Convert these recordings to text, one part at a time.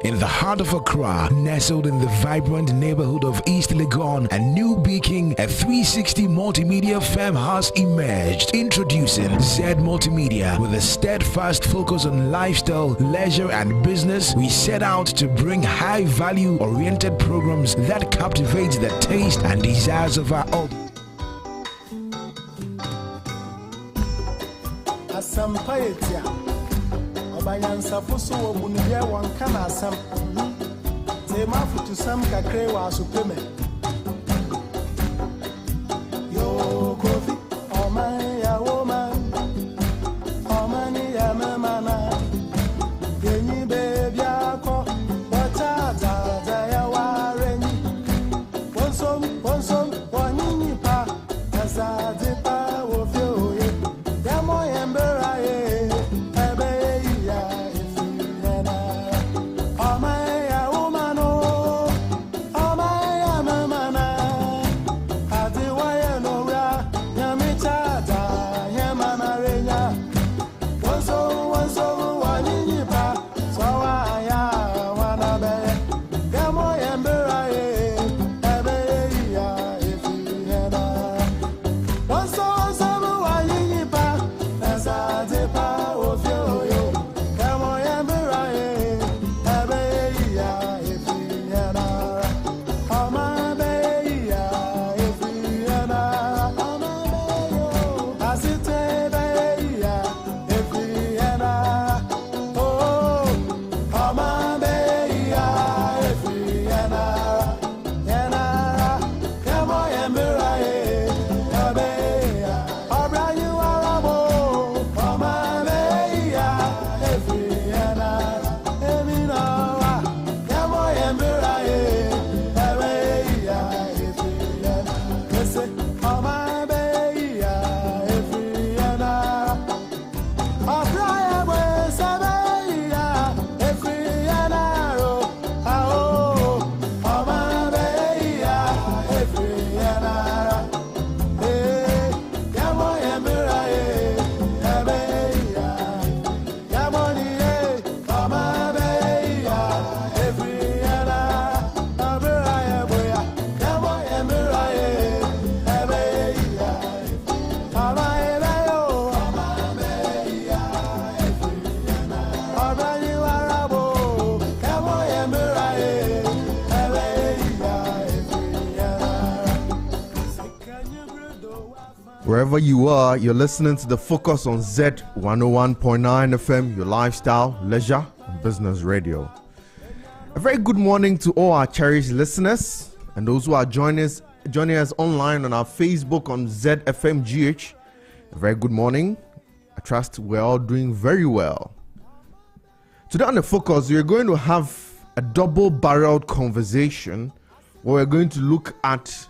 In the heart of Accra, nestled in the vibrant neighborhood of East Legon and New Beacon, a 360 multimedia firm has emerged. Introducing Z Multimedia. With a steadfast focus on lifestyle, leisure and business, we set out to bring high-value oriented programs that captivate the taste and desires of our audience. Bayansa fusu obunuye wankana asam tema futu sam kakre wa supreme yo kofi oman ya woman omani ya mama yenyi baby ako watata da ya wareni wonsom wanyinyi pa azade pa wo fioye demo yembera ye Wherever you are, you're listening to the Focus on Z 101.9 FM, your lifestyle, leisure, and business radio. A very good morning to all our cherished listeners and those who are joining us online on our Facebook on ZFMGH. A very good morning. I trust we're all doing very well. Today on the Focus, we're going to have a double-barreled conversation where we're going to look at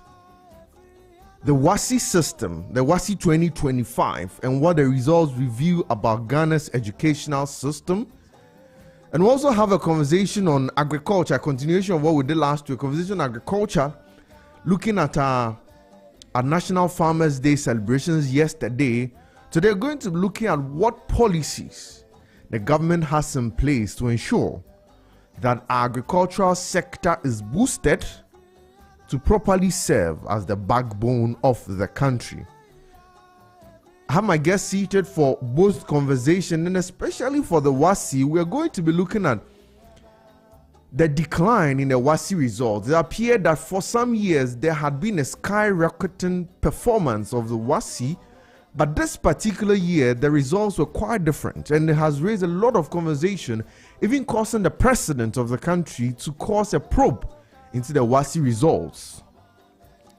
the WASSCE system, the WASSCE 2025, and what the results reveal about Ghana's educational system. And we'll also have a conversation on agriculture, a continuation of what we did last week, conversation on agriculture, looking at our National Farmers' Day celebrations yesterday. Today, we're going to be looking at what policies the government has in place to ensure that our agricultural sector is boosted to properly serve as the backbone of the country. I have my guests seated for both conversation, and especially for the WASSCE, we are going to be looking at the decline in the WASSCE results. It appeared that for some years there had been a skyrocketing performance of the WASSCE, but this particular year the results were quite different, and it has raised a lot of conversation, even causing the president of the country to cause a probe into the WASSCE results.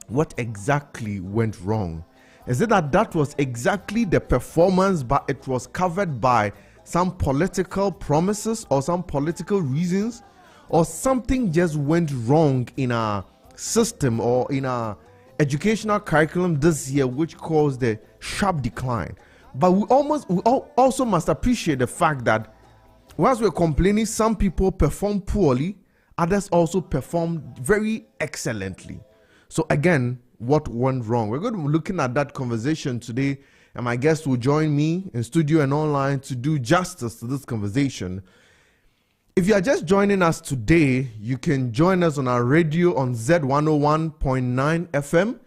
What exactly went wrong? Is it that was exactly the performance, but it was covered by some political promises or some political reasons, or something just went wrong in our system or in our educational curriculum this year, which caused a sharp decline? But we also must appreciate the fact that whilst we're complaining, some people perform poorly, others also performed very excellently. So again, what went wrong? We're going to be looking at that conversation today, and my guests will join me in studio and online to do justice to this conversation. If you are just joining us today, you can join us on our radio on Z101.9 FM,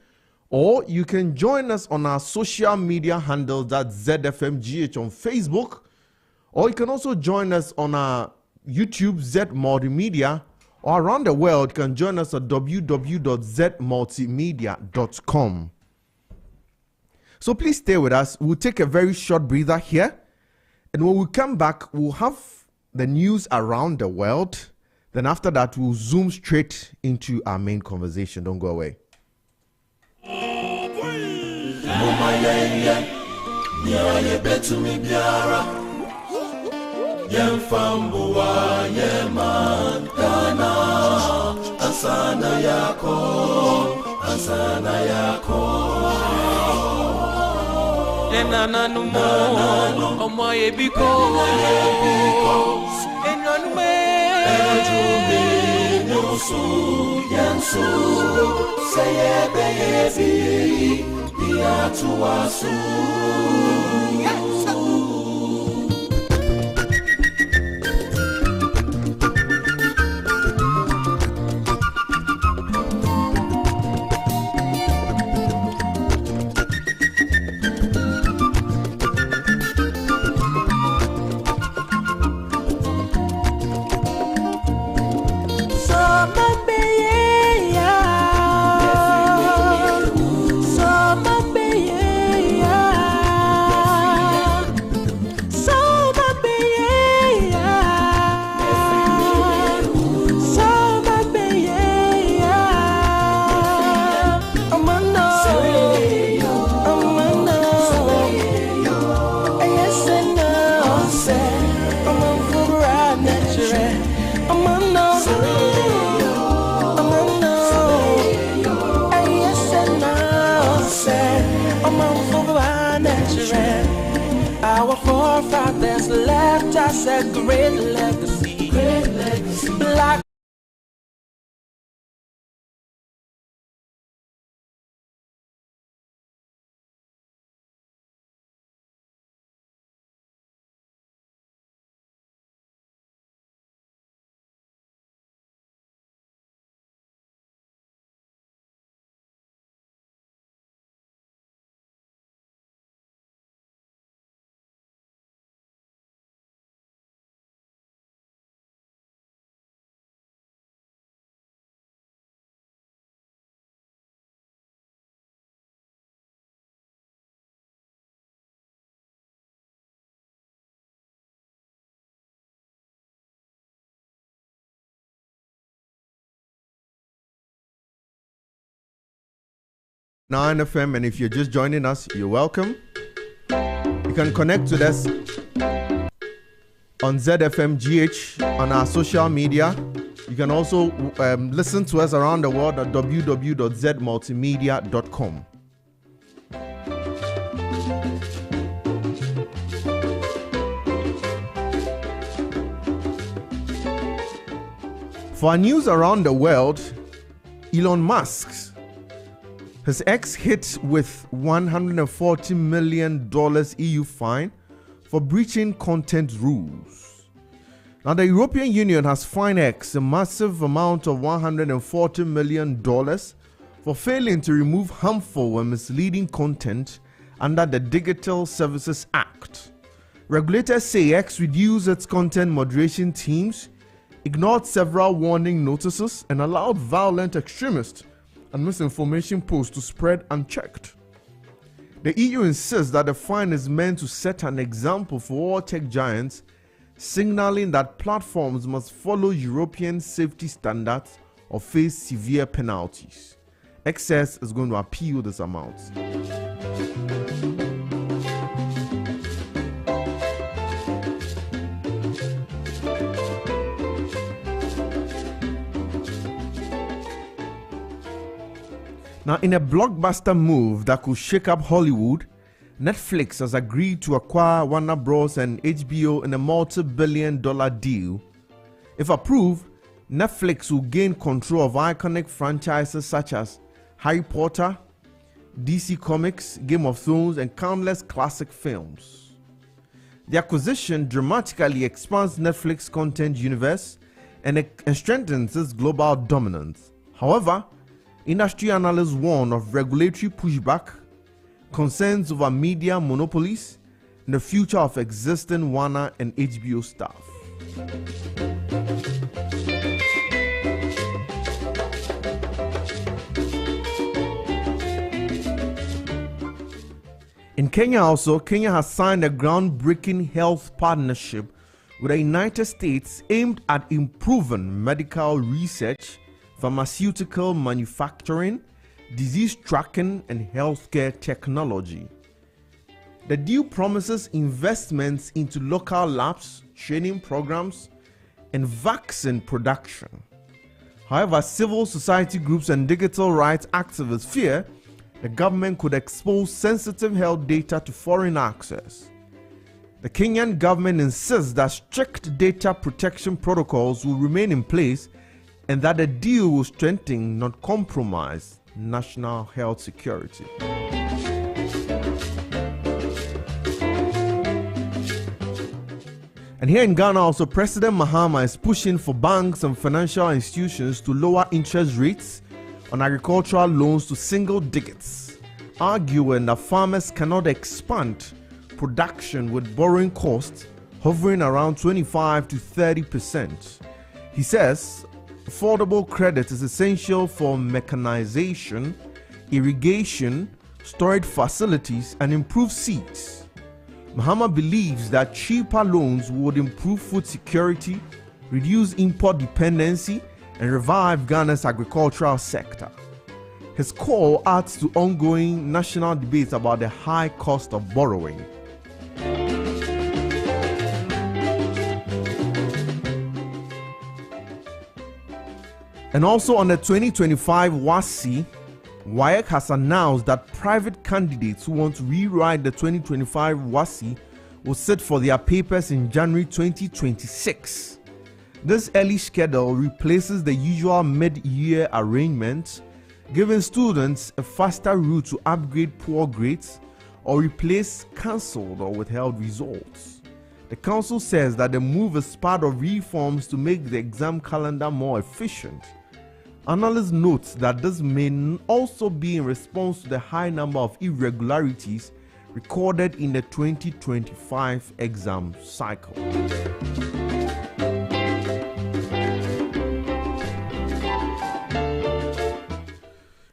or you can join us on our social media handles, that's ZFMGH on Facebook, or you can also join us on our YouTube, Z Multimedia, or around the world, you can join us at www.zmultimedia.com. So please stay with us. We'll take a very short breather here, and when we come back, we'll have the news around the world. Then after that, we'll zoom straight into our main conversation. Don't go away. Enananumo, omoye biko, enanume, enajume, nusu, yansu, seyebe yebi, biatuasu. Our forefathers left us a great legacy. Black Nine FM, and if you're just joining us, you're welcome. You can connect with us on ZFMGH on our social media. You can also listen to us around the world at www.zmultimedia.com. For our news around the world, Elon Musk, his ex hit with $140 million EU fine for breaching content rules. Now, the European Union has fined X a massive amount of $140 million for failing to remove harmful and misleading content under the Digital Services Act. Regulators say X reduced its content moderation teams, ignored several warning notices, and allowed violent extremists and misinformation posts to spread unchecked. The EU insists that the fine is meant to set an example for all tech giants, signaling that platforms must follow European safety standards or face severe penalties. XS is going to appeal this amount. Now, in a blockbuster move that could shake up Hollywood, Netflix has agreed to acquire Warner Bros. And HBO in a multi-billion-dollar deal. If approved, Netflix will gain control of iconic franchises such as Harry Potter, DC Comics, Game of Thrones, and countless classic films. The acquisition dramatically expands Netflix content universe and strengthens its global dominance. However, industry analysts warn of regulatory pushback, concerns over media monopolies, and the future of existing Warner and HBO staff. In Kenya also, Kenya has signed a groundbreaking health partnership with the United States aimed at improving medical research, pharmaceutical manufacturing, disease tracking, and healthcare technology. The deal promises investments into local labs, training programs, and vaccine production. However, civil society groups and digital rights activists fear the government could expose sensitive health data to foreign access. The Kenyan government insists that strict data protection protocols will remain in place and that the deal will strengthen, not compromise, national health security. And here in Ghana also, President Mahama is pushing for banks and financial institutions to lower interest rates on agricultural loans to single digits, arguing that farmers cannot expand production with borrowing costs hovering around 25 to 30%. He says affordable credit is essential for mechanization, irrigation, storage facilities, and improved seeds. Mahama believes that cheaper loans would improve food security, reduce import dependency, and revive Ghana's agricultural sector. His call adds to ongoing national debates about the high cost of borrowing. And also on the 2025 WASSCE, WAEC has announced that private candidates who want to rewrite the 2025 WASSCE will sit for their papers in January 2026. This early schedule replaces the usual mid-year arrangement, giving students a faster route to upgrade poor grades or replace cancelled or withheld results. The council says that the move is part of reforms to make the exam calendar more efficient. Analysts note that this may also be in response to the high number of irregularities recorded in the 2025 exam cycle.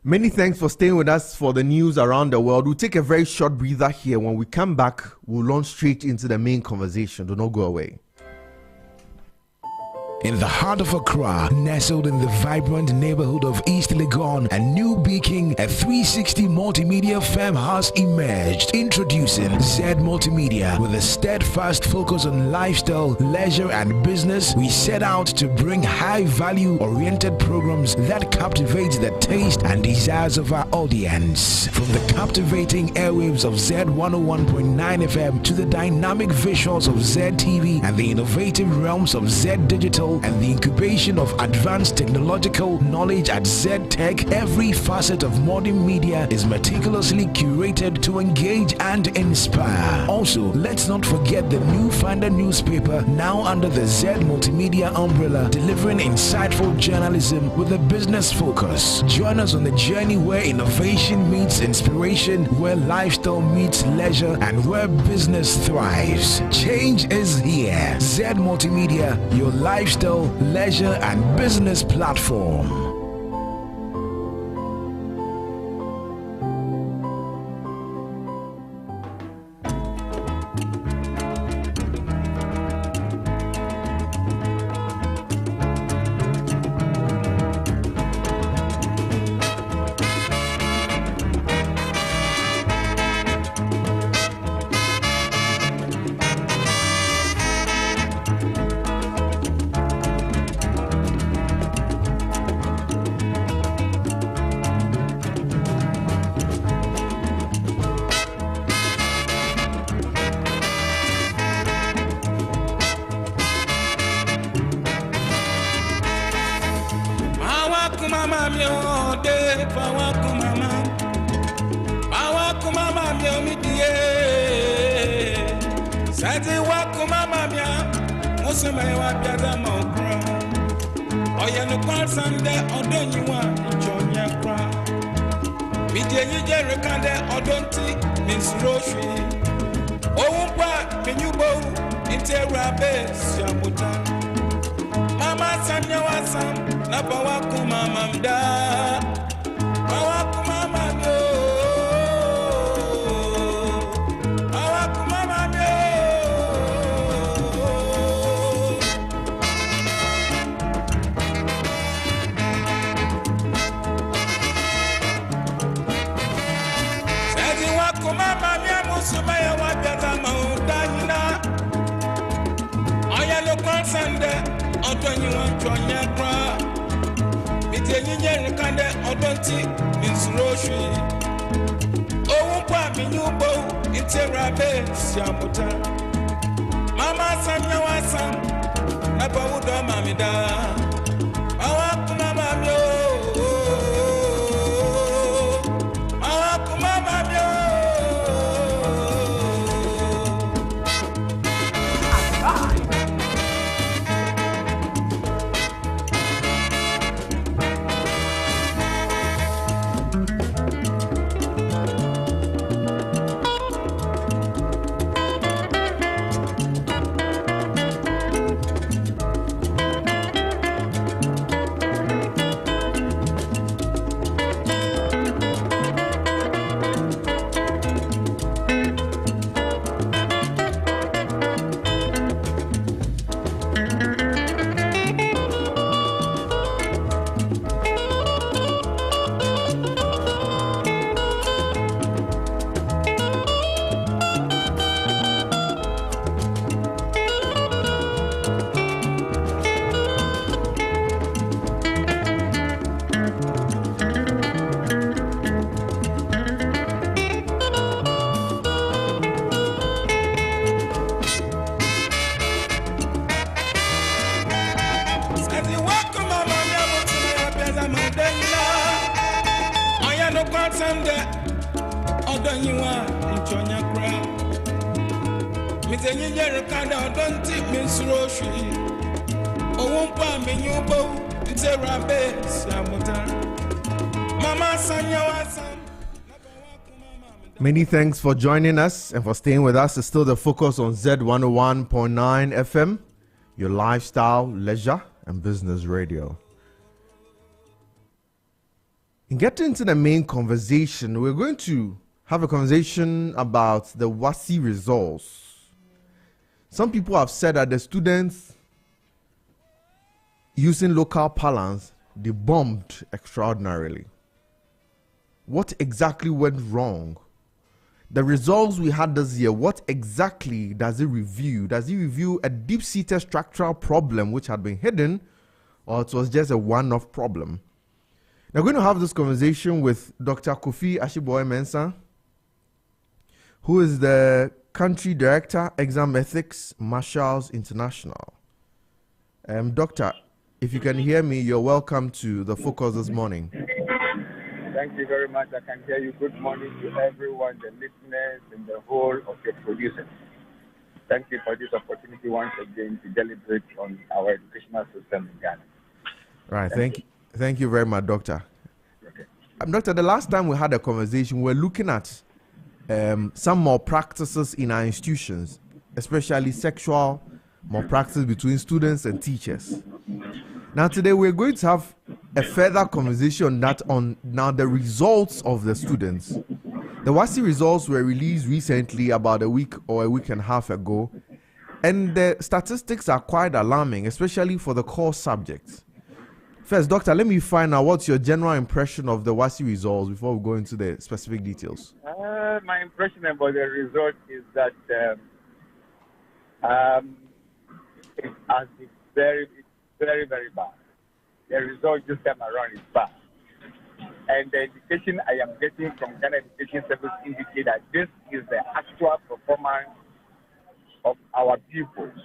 Many thanks for staying with us for the news around the world. We'll take a very short breather here. When we come back, we'll launch straight into the main conversation. Do not go away. In the heart of Accra, nestled in the vibrant neighborhood of East Legon and New Beijing, a 360 multimedia firm has emerged. Introducing Z Multimedia. With a steadfast focus on lifestyle, leisure, and business, we set out to bring high-value oriented programs that captivate the taste and desires of our audience. From the captivating airwaves of Z 101.9 FM to the dynamic visuals of Z TV and the innovative realms of Z Digital and the incubation of advanced technological knowledge at Z-Tech, every facet of modern media is meticulously curated to engage and inspire. Also, let's not forget the New Finder newspaper, now under the Z Multimedia umbrella, delivering insightful journalism with a business focus. Join us on the journey where innovation meets inspiration, where lifestyle meets leisure, and where business thrives. Change is here. Z Multimedia, your lifestyle, leisure, and business platform. Sadi wakuma mamia, Musuma wapiada mokra. Oya no kwal sande odonyiwa nchonya kra. Midye nyije rekande odonti minsroshi. Owumpa menyubo intera base yamuta. Mama samya wasam na wakuma mamda. Wakuma mamyo. Wakuma mamyo. Kumama mia musumaya wapiata maudanyina Aya lo konsande Odonyi wanchonya kwa Mitenyi nyerikande Odonti minsuroshi Owumpa minyubo Interabe siamuta Mama samya wasam Napa udo mamida Awa kumama mio Awa kumama mio Many thanks for joining us and for staying with us. It's still the focus on Z101.9 FM, your lifestyle, leisure, and business radio. In getting into the main conversation, we're going to have a conversation about the WASSCE results. Some people have said that the students using local parlance, they bombed extraordinarily. What exactly went wrong? The results we had this year, what exactly does it review? Does it review a deep-seated structural problem which had been hidden, or it was just a one-off problem? Now, we're going to have this conversation with Dr. Kofi Ashiboye-Mensah, who is the Country Director, Exam Ethics, Marshals International. Doctor, if you can hear me, you're welcome to the focus this morning. Thank you very much. I can hear you. Good morning to everyone, the listeners, and the whole of your producers. Thank you for this opportunity once again to deliberate on our educational system in Ghana. Right. Thank you very much, Doctor. Okay. Doctor, the last time we had a conversation, we were looking at some more practices in our institutions, especially sexual malpractice between students and teachers. Now, today we're going to have a further conversation on that, on now the results of the students. The WASSCE results were released recently, about a week or a week and a half ago, and the statistics are quite alarming, especially for the core subjects. First, Doctor, let me find out what's your general impression of the WASSCE results before we go into the specific details. My impression about the result is that it has been very, very bad. The result this time around is bad. And the indication I am getting from Ghana Education Service indicate that this is the actual performance of our pupils.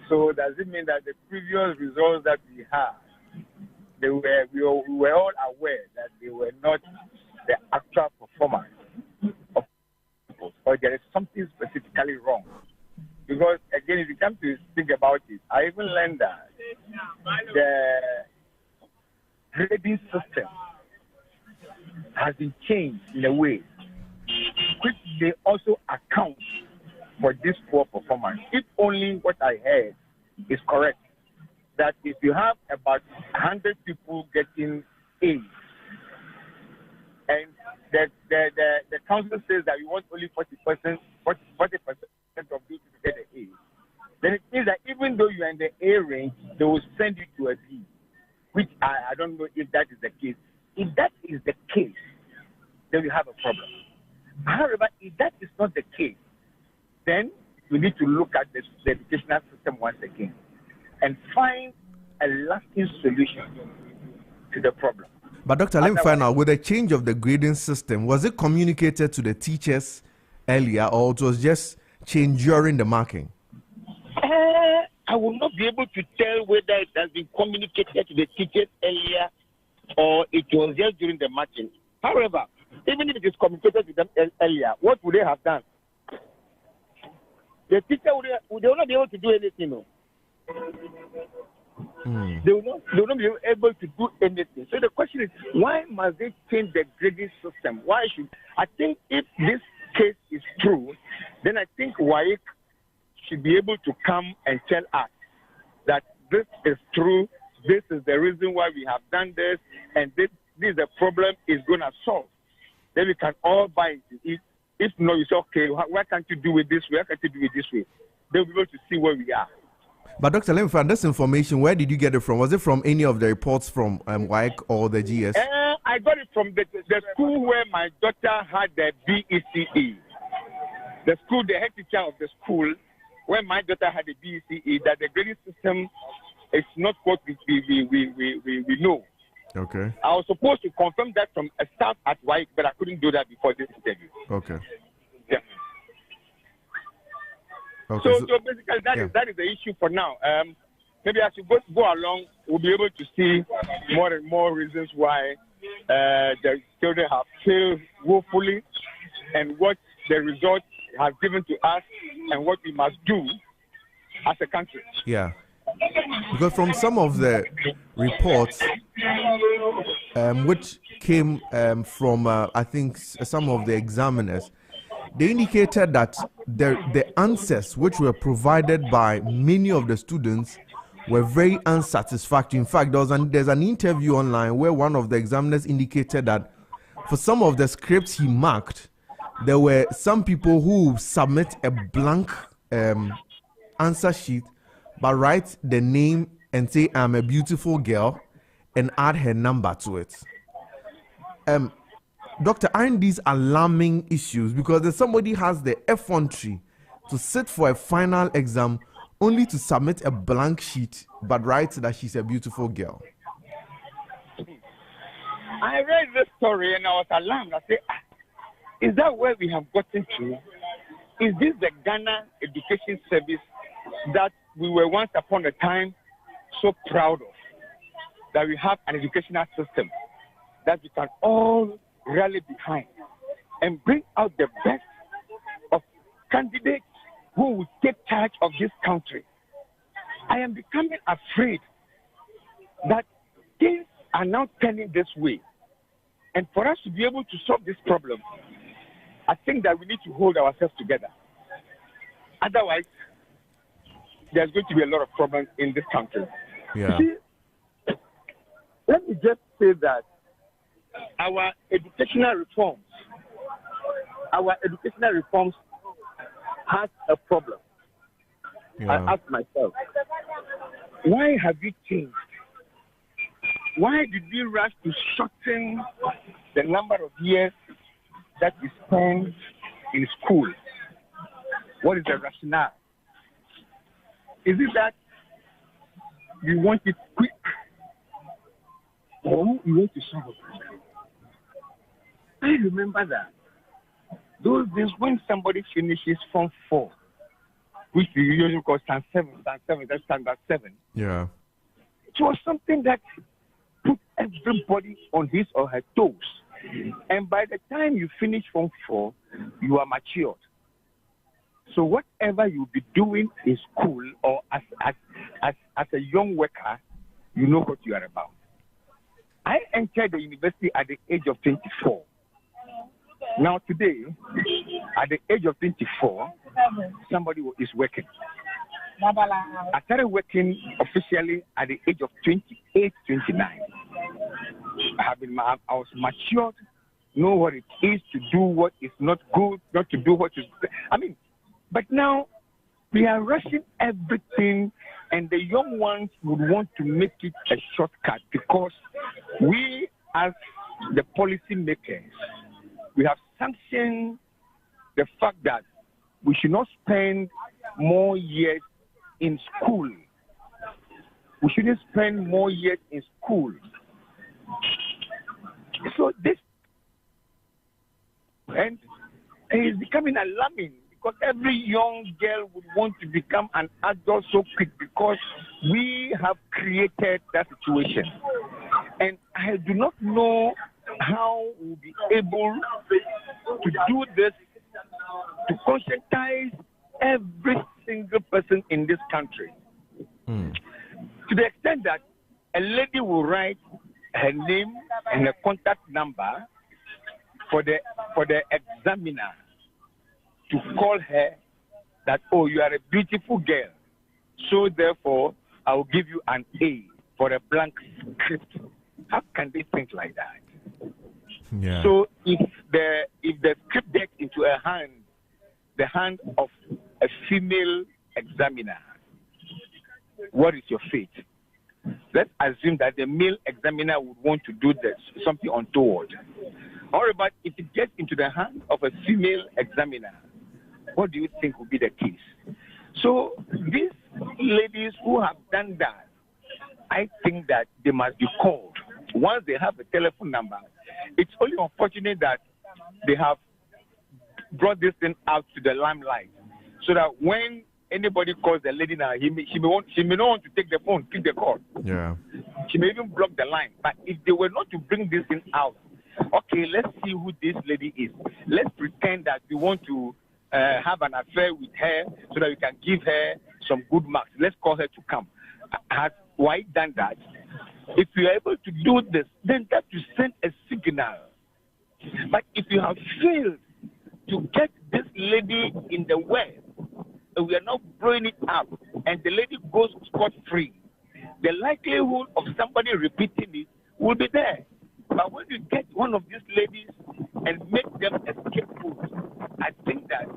So does it mean that the previous results that we had, we were all aware that they were not the actual performance of pupils, or there is something specifically wrong Because again, if you come to think about it, I even learned that the grading system has been changed in a way which they also account for this poor performance. If only what I heard is correct, that if you have about 100 people getting A's, and the council says that we want only 40% of those to get an A, then it means that even though you are in the A range, they will send you to a B, which I don't know if that is the case. If that is the case, then we have a problem. However, if that is not the case, then we need to look at the educational system once again and find a lasting solution to the problem. But Dr. let me find out, with the change of the grading system, was it communicated to the teachers earlier, or it was just changed during the marking? I will not be able to tell whether it has been communicated to the teachers earlier or it was just during the marking. However, even if it is communicated to them earlier, what would they have done? The teacher would not be able to do anything. No? They will not be able to do anything. So the question is, why must they change the grading system? I think if this case is true, then I think WAEC should be able to come and tell us that this is true, this is the reason why we have done this, and this is the problem is going to solve. Then we can all buy into it. If no, you say, okay, why can't you do it this way? Why can't you do it this way? They'll be able to see where we are. But Dr. Lemfan, this information, where did you get it from? Was it from any of the reports from WAEC or the GS? I got it from the school where my daughter had the BECE. The school, the head teacher of the school where my daughter had the BECE, that the grading system is not what we know. Okay. I was supposed to confirm that from a staff at WAEC, but I couldn't do that before this interview. Okay. Yeah. Okay, so basically, that is the issue for now. Maybe as we go along, we'll be able to see more and more reasons why the children have failed woefully and what the results have given to us and what we must do as a country. Yeah. Because from some of the reports, which came from, I think, some of the examiners, they indicated that the answers which were provided by many of the students were very unsatisfactory. In fact, there's an interview online where one of the examiners indicated that for some of the scripts he marked, there were some people who submit a blank answer sheet but write the name and say, I'm a beautiful girl, and add her number to it. Doctor, aren't these alarming issues? Because if somebody has the effrontery to sit for a final exam only to submit a blank sheet but write that she's a beautiful girl. I read this story and I was alarmed. I said, is that where we have gotten to? Is this the Ghana Education Service that we were once upon a time so proud of? That we have an educational system that we can all rally behind and bring out the best of candidates who will take charge of this country. I am becoming afraid that things are now turning this way. And for us to be able to solve this problem, I think that we need to hold ourselves together. Otherwise, there's going to be a lot of problems in this country. Yeah. See, let me just say that our educational reforms has a problem. Yeah. I ask myself, why have you changed? Why did we rush to shorten the number of years that we spend in school? What is the rationale? Is it that we want it quick or we want to solve a problem? I remember that those days when somebody finishes Form 4, which we usually call Standard 7. Yeah. It was something that put everybody on his or her toes. And by the time you finish Form 4, you are matured. So whatever you'll be doing in school or as a young worker, you know what you are about. I entered the university at the age of 24. Now today, at the age of 24, somebody is working. I started working officially at the age of 28, 29. I was matured, know what it is to do what is not good, not to do what is good. But now we are rushing everything, and the young ones would want to make it a shortcut because we, as the policy makers, we have sanctioned the fact that we should not spend more years in school. We shouldn't spend more years in school. So this, and it's becoming alarming because every young girl would want to become an adult so quick because we have created that situation. And I do not know how we'll be able to do this, to conscientize every single person in this country. To the extent that a lady will write her name and a contact number for the examiner to call her that, oh, you are a beautiful girl, so therefore I will give you an A for a blank script. How can they think like that? Yeah. So if the script gets into the hand of a female examiner, what is your fate? Let's assume that the male examiner would want to do this, something untoward. However, if it gets into the hand of a female examiner, what do you think will be the case? So these ladies who have done that, I think that they must be called. Once they have a telephone number, it's only unfortunate that they have brought this thing out to the limelight so that when anybody calls the lady now, she may not want to take the phone, pick the call. Yeah. She may even block the line. But if they were not to bring this thing out, okay, let's see who this lady is. Let's pretend that we want to have an affair with her so that we can give her some good marks. Let's call her to come. Has White done that? If you are able to do this, then that will send a signal. But if you have failed to get this lady in the West, we are not blowing it up, and the lady goes scot-free, the likelihood of somebody repeating it will be there. But when you get one of these ladies and make them a scapegoat, I think that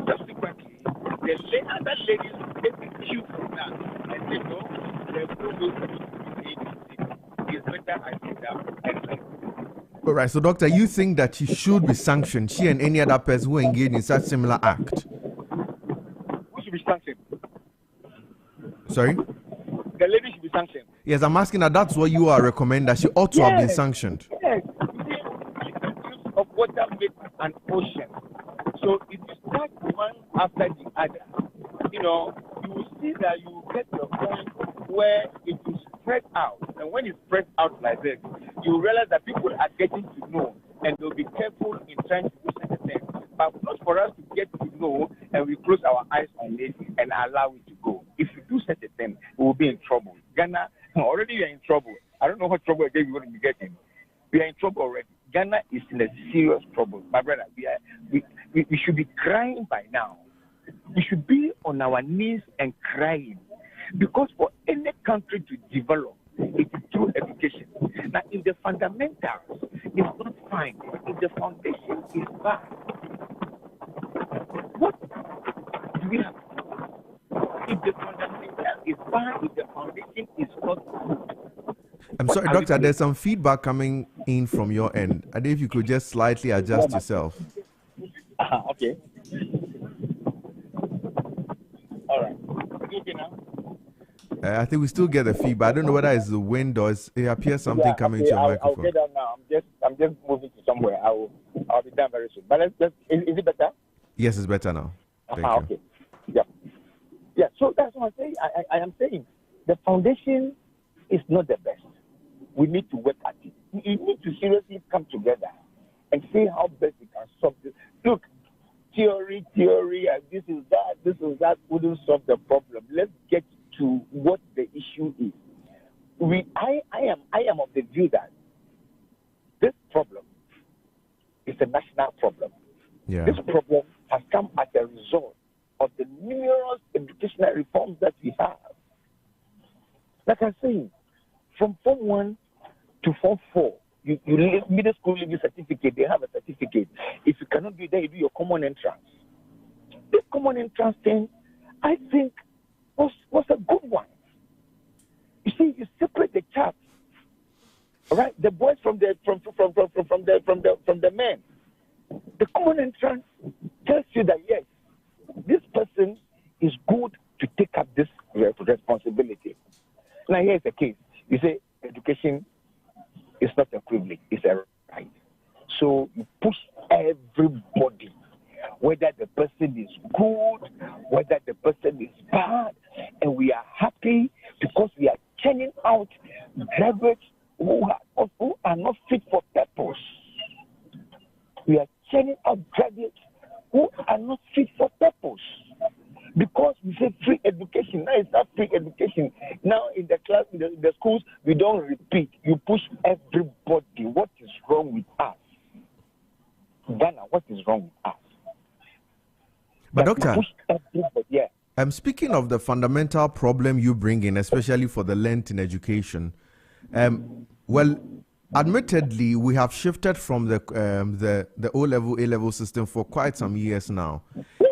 subsequently the other ladies will take the cue from that and say, no, there's no way for me to be ABC. It's better I sit down and think. All right, so doctor, you think that she should be sanctioned, she and any other person who engaged in such similar act? Who should be sanctioned? Sorry? The lady should be sanctioned. Yes, I'm asking that that's what you are recommending, that she ought to have been sanctioned. Yes. The use of water makes an ocean. So if you start one after the other, you will see that you get to a point where it will spread out. And when it spreads out like this, you realize that people are getting to know and they'll be careful in trying to do such a thing. But not for us to get to know and we close our eyes on it and allow it to go. If you do such a thing, we will be in trouble. Ghana, already we are in trouble. I don't know what trouble again you're going to be getting. We are in trouble already. Ghana is in a serious trouble. My brother, we should be crying by now. We should be on our knees and crying. Because for any country to develop, it is through education. Now, if the fundamentals is not fine, if the foundation is bad, what do we have? If the fundamental is bad, if the foundation is not good. I'm sorry, doctor, there's some feedback coming in from your end. I think if you could just slightly adjust yourself. Okay. All right. Okay now? I think we still get the feedback. I don't know whether it's the wind or it appears something coming to your microphone. I'll get down now. I'm just moving to somewhere. I'll be done very soon. But is it better? Yes, it's better now. Thank you. Okay. Yeah. So that's what I'm saying. I am saying the foundation is not the best. We need to work at it. We need to seriously come together and see how best we can solve this. Look, theory, and this is that wouldn't solve the problem. Let's get to what the issue is. I am of the view that this problem is a national problem. Yeah. This problem has come as a result of the numerous educational reforms that we have. Like I say, from Form 1 to Form 4, you leave middle school leaving certificate, they have a certificate. If you cannot do that, you do your common entrance. This common entrance thing, I think, was a good one. You see, you separate the chaps, all right? The boys from the men. The common entrance tells you that yes, this person is good to take up this responsibility. Now here's the case. You say education is not a privilege, it's a right. So you push everybody, whether the person is good, whether the person is bad, and we are happy because we are churning out graduates who are not fit for purpose. We are churning out graduates who are not fit for purpose. Because we say free education. Now it's not free education. Now in the class, in the schools, we don't repeat. You push everybody. What is wrong with us? Ghana, what is wrong with us? But Doctor, yeah. I'm speaking of the fundamental problem you bring in, especially for the length in education. Well, admittedly, we have shifted from the O-level, A-level system for quite some years now.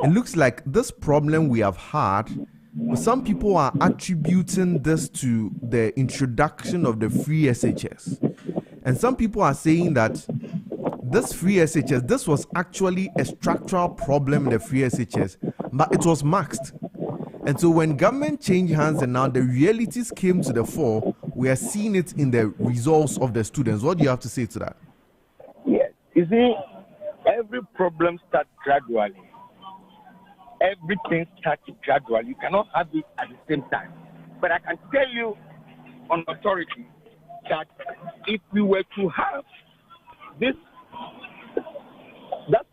It looks like this problem we have had, some people are attributing this to the introduction of the free SHS. And some people are saying that this free SHS, this was actually a structural problem in the free SHS, but it was maxed. And so when government changed hands and now the realities came to the fore, we are seeing it in the results of the students. What do you have to say to that? Yes. You see, every problem starts gradually. Everything starts gradually. You cannot have it at the same time. But I can tell you on authority that if we were to have that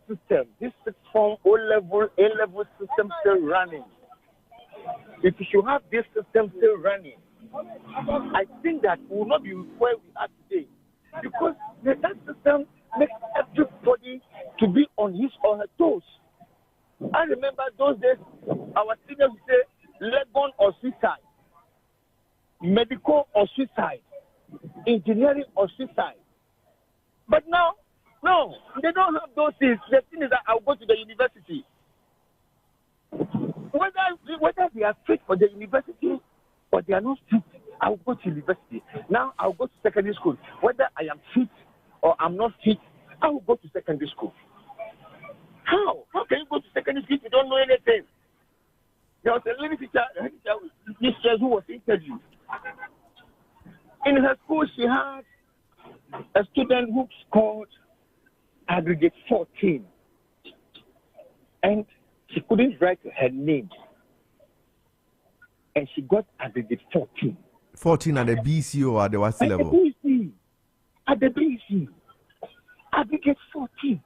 system, this sixth-form O-level, A-level system still running, if we should have this system still running, I think that we will not be where we are today. Because that system makes everybody to be on his or her toes. I remember those days, our seniors would say, Legon or suicide, medical or suicide, engineering or suicide. But now, no, they don't have those things. The thing is that I'll go to the university. Whether they are fit for the university or they are not fit, I'll go to university. Now I'll go to secondary school. Whether I am fit or I'm not fit, I will go to secondary school. How? How can you go to secondary school if you don't know anything? There was a lady teacher who was interviewed. In her school, she had a student who scored aggregate 14. And she couldn't write her name. And she got aggregate 14. 14 at the BC or at the WASI level? At the BC. Aggregate 14.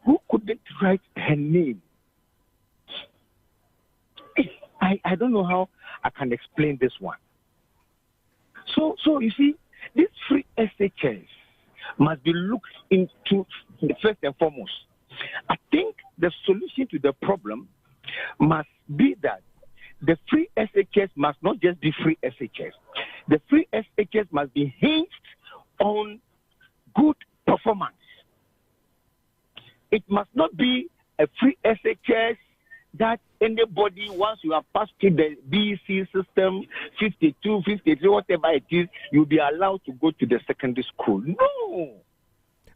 Who couldn't write her name? I don't know how I can explain this one. So you see, this free SHS must be looked into first and foremost. I think the solution to the problem must be that the free SHS must not just be free SHS. The free SHS must be hinged on good performance. It must not be a free SHS that anybody, once you have passed through the BEC system, 52, 53, whatever it is, you'll be allowed to go to the secondary school. No.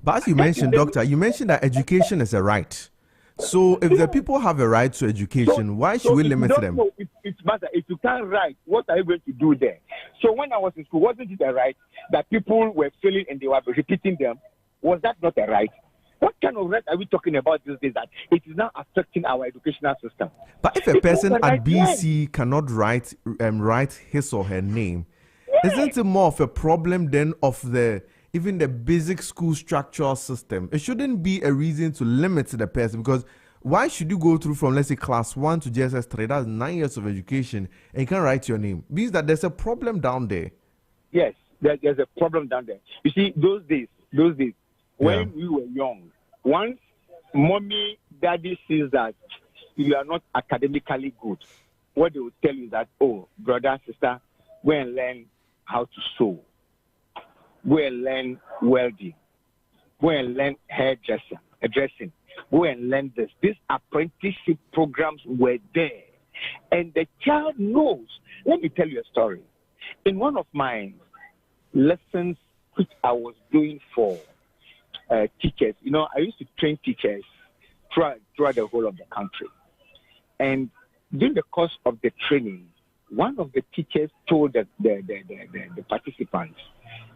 But as you mentioned, Doctor, you mentioned that education is a right. So if the people have a right to education, why should we limit them? No, it's matter. If you can't write, what are you going to do there? So when I was in school, wasn't it a right that people were failing and they were repeating them? Was that not a right? What kind of right are we talking about these days that it is now affecting our educational system? But if a person at BC cannot write his or her name, isn't it more of a problem then of the even the basic school structural system. It shouldn't be a reason to limit the person, because why should you go through from, let's say, class 1 to JSS 3? That's 9 years of education, and you can't write your name. Means that there's a problem down there. Yes, there's a problem down there. You see, those days, when we were young, once mommy, daddy sees that you are not academically good, what they will tell you is that, oh, brother, sister, go and learn how to sew. Go and learn welding. Go and learn hairdressing. Go and learn this. These apprenticeship programs were there. And the child knows. Let me tell you a story. In one of my lessons, which I was doing for teachers, I used to train teachers throughout the whole of the country. And during the course of the training, one of the teachers told the participants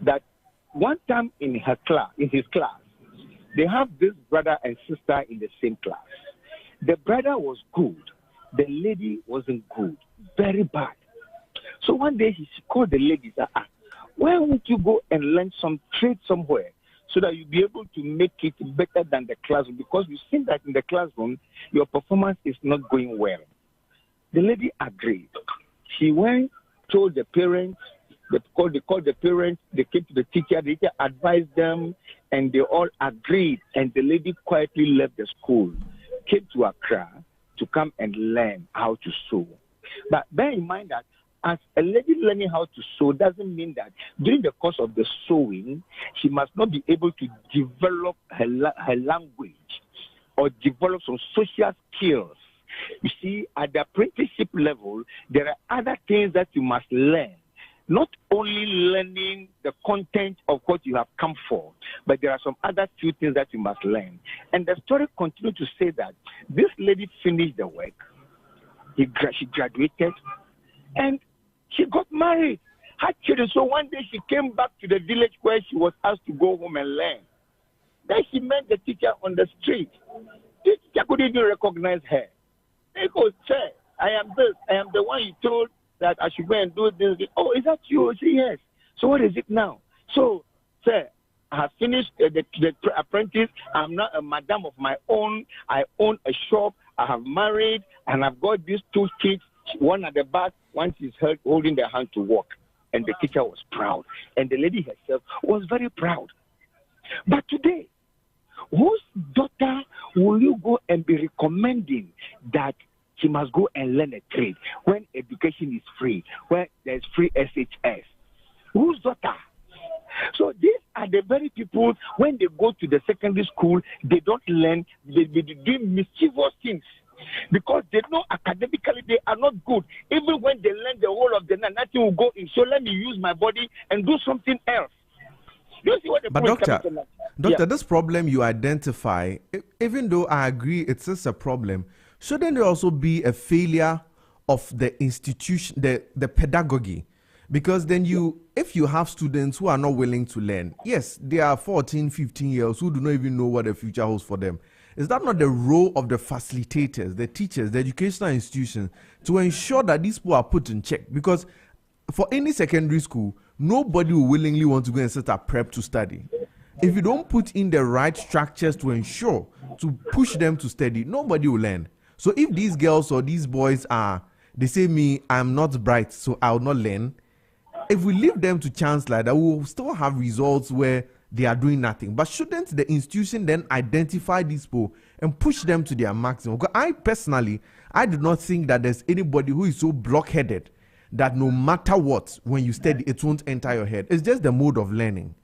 that one time in his class, they have this brother and sister in the same class. The brother was good. The lady wasn't good. Very bad. So one day he called the lady and said, why won't you go and learn some trade somewhere so that you'll be able to make it better than the classroom? Because you've seen that in the classroom, your performance is not going well. The lady agreed. She went, told the parents, they called the parents, they came to the teacher advised them, and they all agreed. And the lady quietly left the school, came to Accra to come and learn how to sew. But bear in mind that as a lady learning how to sew doesn't mean that during the course of the sewing, she must not be able to develop her language or develop some social skills. You see, at the apprenticeship level, there are other things that you must learn. Not only learning the content of what you have come for, but there are some other few things that you must learn. And the story continued to say that this lady finished the work, she graduated, and she got married, had children. So one day she came back to the village where she was asked to go home and learn. Then she met the teacher on the street. The teacher couldn't even recognize her. He goes, sir, I am this. I am the one you told that I should go and do this. Oh, is that you? I say, yes. So what is it now? So, sir, I have finished the apprentice. I'm not a madam of my own. I own a shop. I have married, and I've got these 2 kids, one at the back, one is holding their hand to walk. And the teacher was proud. And the lady herself was very proud. But today, whose daughter will you go and be recommending that she must go and learn a trade when education is free, when there's free SHS? Whose daughter? So these are the very people, when they go to the secondary school, they don't learn, they do mischievous things. Because they know academically they are not good. Even when they learn the whole of the night, nothing will go in. So let me use my body and do something else. You see what the but doctor, this problem you identify, even though I agree it's just a problem, shouldn't there also be a failure of the institution, the pedagogy? Because then if you have students who are not willing to learn, yes, they are 14, 15 years who do not even know what the future holds for them. Is that not the role of the facilitators, the teachers, the educational institutions, to ensure that these people are put in check? Because for any secondary school, nobody will willingly want to go and set up prep to study. If you don't put in the right structures to ensure, to push them to study, nobody will learn. So if these girls or these boys they say I'm not bright, so I'll not learn. If we leave them to chance like that, we'll still have results where they are doing nothing. But shouldn't the institution then identify these people and push them to their maximum? Because I do not think that there's anybody who is so blockheaded that no matter what, when you study, it won't enter your head. It's just the mode of learning.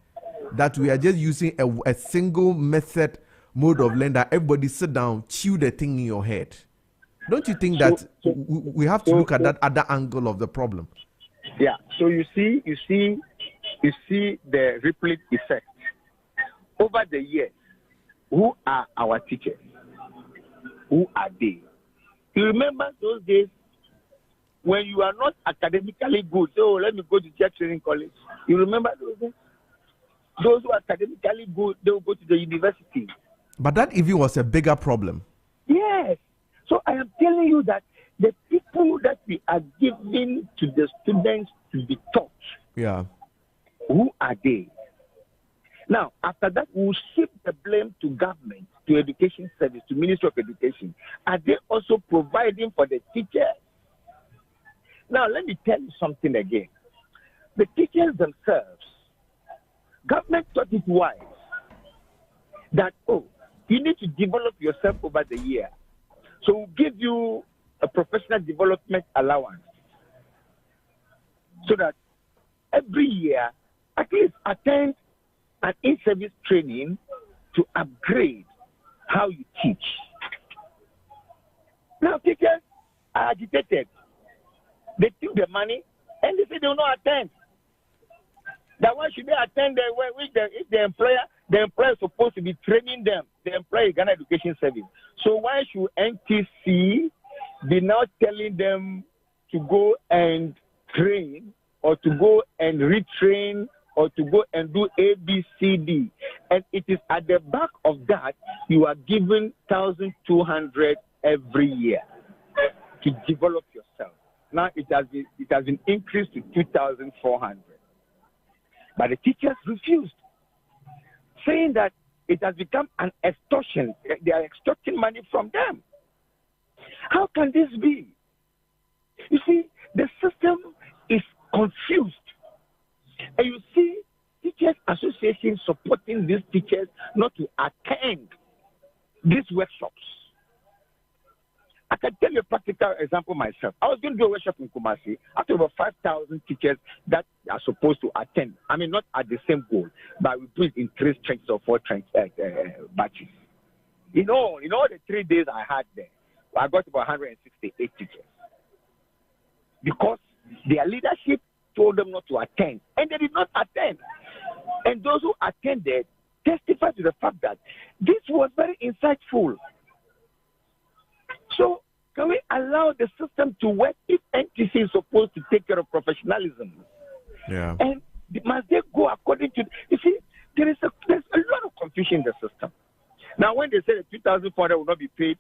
That we are just using a single method mode of learning that everybody sit down, chew the thing in your head. Don't you think that we have to look at that other angle of the problem? Yeah. So you see the ripple effect. Over the years, who are our teachers? Who are they? You remember those days when you are not academically good? So let me go to teacher training college. You remember those days? Those who are academically good, they will go to the university. But that even was a bigger problem. Yes. So I am telling you that the people that we are giving to the students to be taught, yeah, who are they? Now, after that, we'll shift the blame to government, to education service, to Ministry of Education. Are they also providing for the teachers? Now, let me tell you something again. The teachers themselves, government thought it wise that, you need to develop yourself over the year. So we'll give you a professional development allowance so that every year, at least attend an in-service training to upgrade how you teach. Now, teachers are agitated. They took the money and they say they will not attend. That why should they attend if the employer is supposed to be training them, the employer Ghana Education Service. So why should NTC be now telling them to go and train or to go and retrain or to go and do A, B, C, D? And it is at the back of that you are given 1,200 every year to develop yourself. Now it has been increased to 2,400. But the teachers refused, saying that it has become an extortion. They are extorting money from them. How can this be? You see, the system is confused. And you see teachers associations supporting these teachers not to attend these workshops. I can tell you a practical example myself. I was going to do a workshop in Kumasi. After over 5,000 teachers that are supposed to attend. I mean, not at the same goal, but we put in 3 strengths or 4 strengths batches. In all the 3 days I had there, I got about 168 teachers. Because their leadership told them not to attend, and they did not attend. And those who attended testified to the fact that this was very insightful. So, can we allow the system to work if NTC is supposed to take care of professionalism? Yeah. And must they go according to... You see, there's a lot of confusion in the system. Now, when they say the 2,400 will not be paid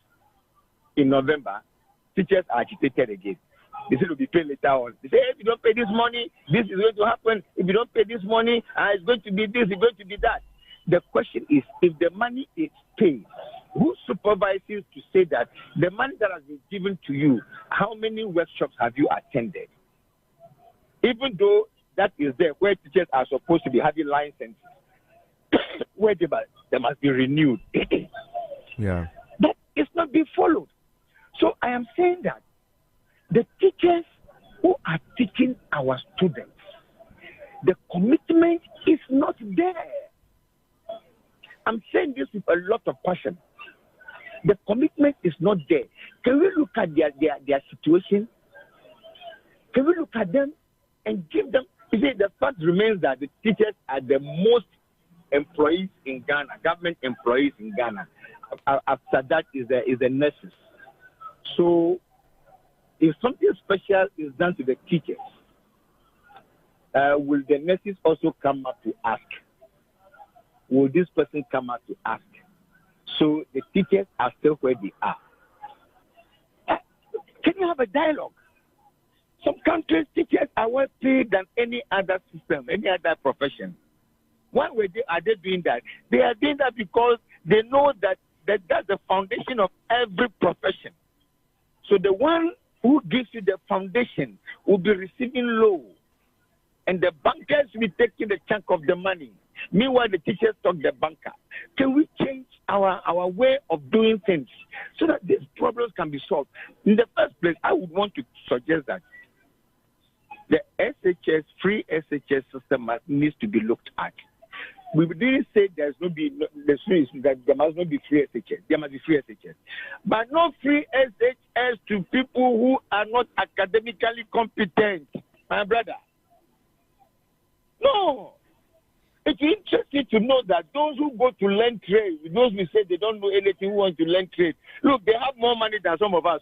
in November, teachers are agitated again. They say it will be paid later on. They say, if you don't pay this money, this is going to happen. If you don't pay this money, it's going to be this, it's going to be that. The question is, if the money is paid, who supervises to say that the money that has been given to you, how many workshops have you attended? Even though that is there, where teachers are supposed to be having licenses, where they must be renewed. Yeah. But it's not being followed. So I am saying that the teachers who are teaching our students, the commitment is not there. I'm saying this with a lot of passion. The commitment is not there. Can we look at their situation? Can we look at them and give them? You see, the fact remains that the teachers are the most employees in Ghana, government employees in Ghana. After that is the nurses. So, if something special is done to the teachers, will the nurses also come up to ask? Will this person come out to ask? So the teachers are still where they are. Can you have a dialogue? Some countries, teachers are well paid than any other system, any other profession. Why are they doing that? They are doing that because they know that that's the foundation of every profession. So the one who gives you the foundation will be receiving low. And the bankers will be taking the chunk of the money. Meanwhile, the teachers talk the banker. Can we change our way of doing things so that these problems can be solved? In the first place, I would want to suggest that the SHS, free SHS system needs to be looked at. We didn't say there must not be free SHS. There must be free SHS. But not free SHS to people who are not academically competent, my brother. No. It's interesting to know that those who go to learn trade, those who say they don't know anything, who want to learn trade, look, they have more money than some of us.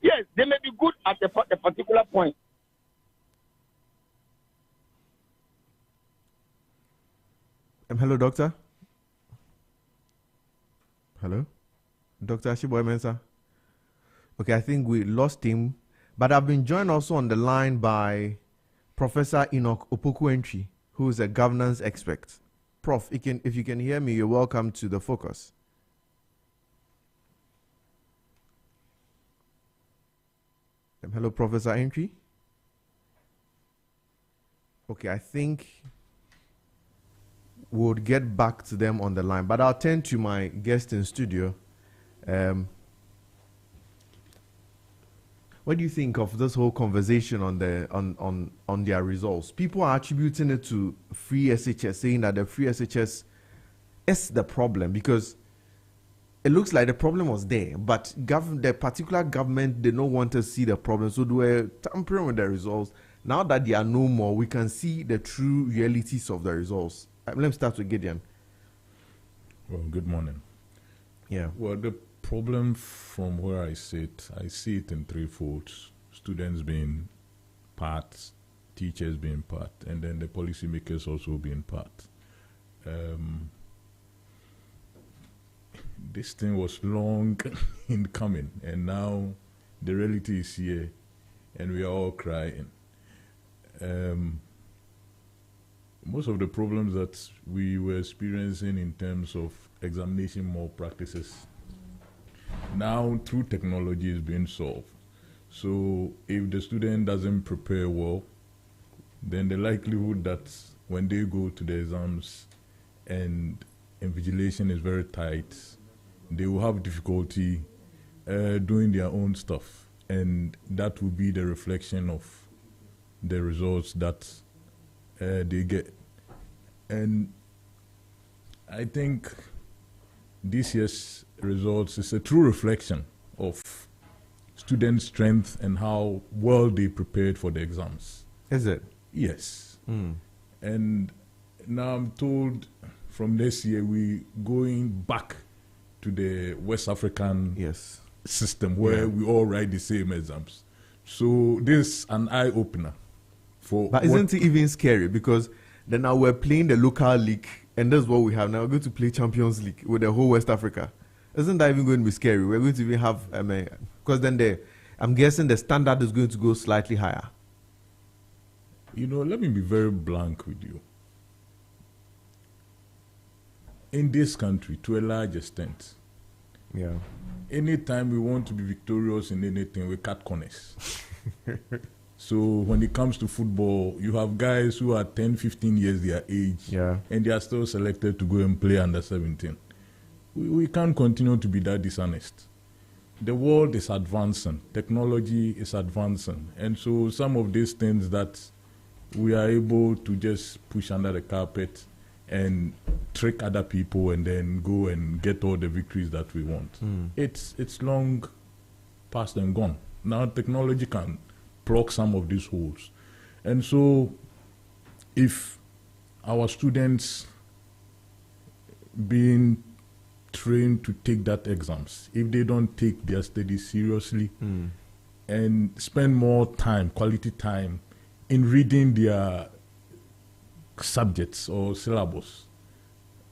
Yes, they may be good at a particular point. Hello, doctor. Hello? Dr. Ashiboy Mensah. Okay, I think we lost him, but I've been joined also on the line by Professor Enoch Opoku-Antwi, who is a governance expert. Prof, if you can hear me, you're welcome to the Focus. Hello, Professor Entry. Okay, I think we'll get back to them on the line, but I'll turn to my guest in studio. What do you think of this whole conversation on their results? People are attributing it to free SHS, saying that the free SHS is the problem because it looks like the problem was there, but the particular government did not want to see the problem, so they were tampering with the results. Now that they are no more, we can see the true realities of the results. Let me start with Gideon. Well, good morning. Yeah. Well, the problem from where I see it in three folds. Students being part, teachers being part, and then the policymakers also being part. This thing was long in coming, and now the reality is here, and we are all crying. Most of the problems that we were experiencing in terms of examination malpractices now through technology is being solved. So if the student doesn't prepare well, then the likelihood that when they go to the exams and invigilation is very tight, they will have difficulty doing their own stuff, and that will be the reflection of the results that they get. And I think this year's results is a true reflection of student strength and how well they prepared for the exams. Is it? Yes. And now I'm told from this year we going back to the West African system where we all write the same exams. So this is an eye-opener. But isn't it even scary? Because then now we're playing the local league, and that's what we have now. We're going to play Champions League with the whole West Africa. Isn't that even going to be scary? We're going to even have, because then I'm guessing the standard is going to go slightly higher. You know, let me be very blank with you. In this country, to a large extent, anytime we want to be victorious in anything, we cut corners. So when it comes to football, you have guys who are 10, 15 years their age, and they are still selected to go and play under 17. We can't continue to be that dishonest. The world is advancing. Technology is advancing. And so some of these things that we are able to just push under the carpet and trick other people and then go and get all the victories that we want. It's long past and gone. Now technology can plug some of these holes. And so if our students being trained to take that exams, if they don't take their studies seriously and spend more time, quality time, in reading their subjects or syllabus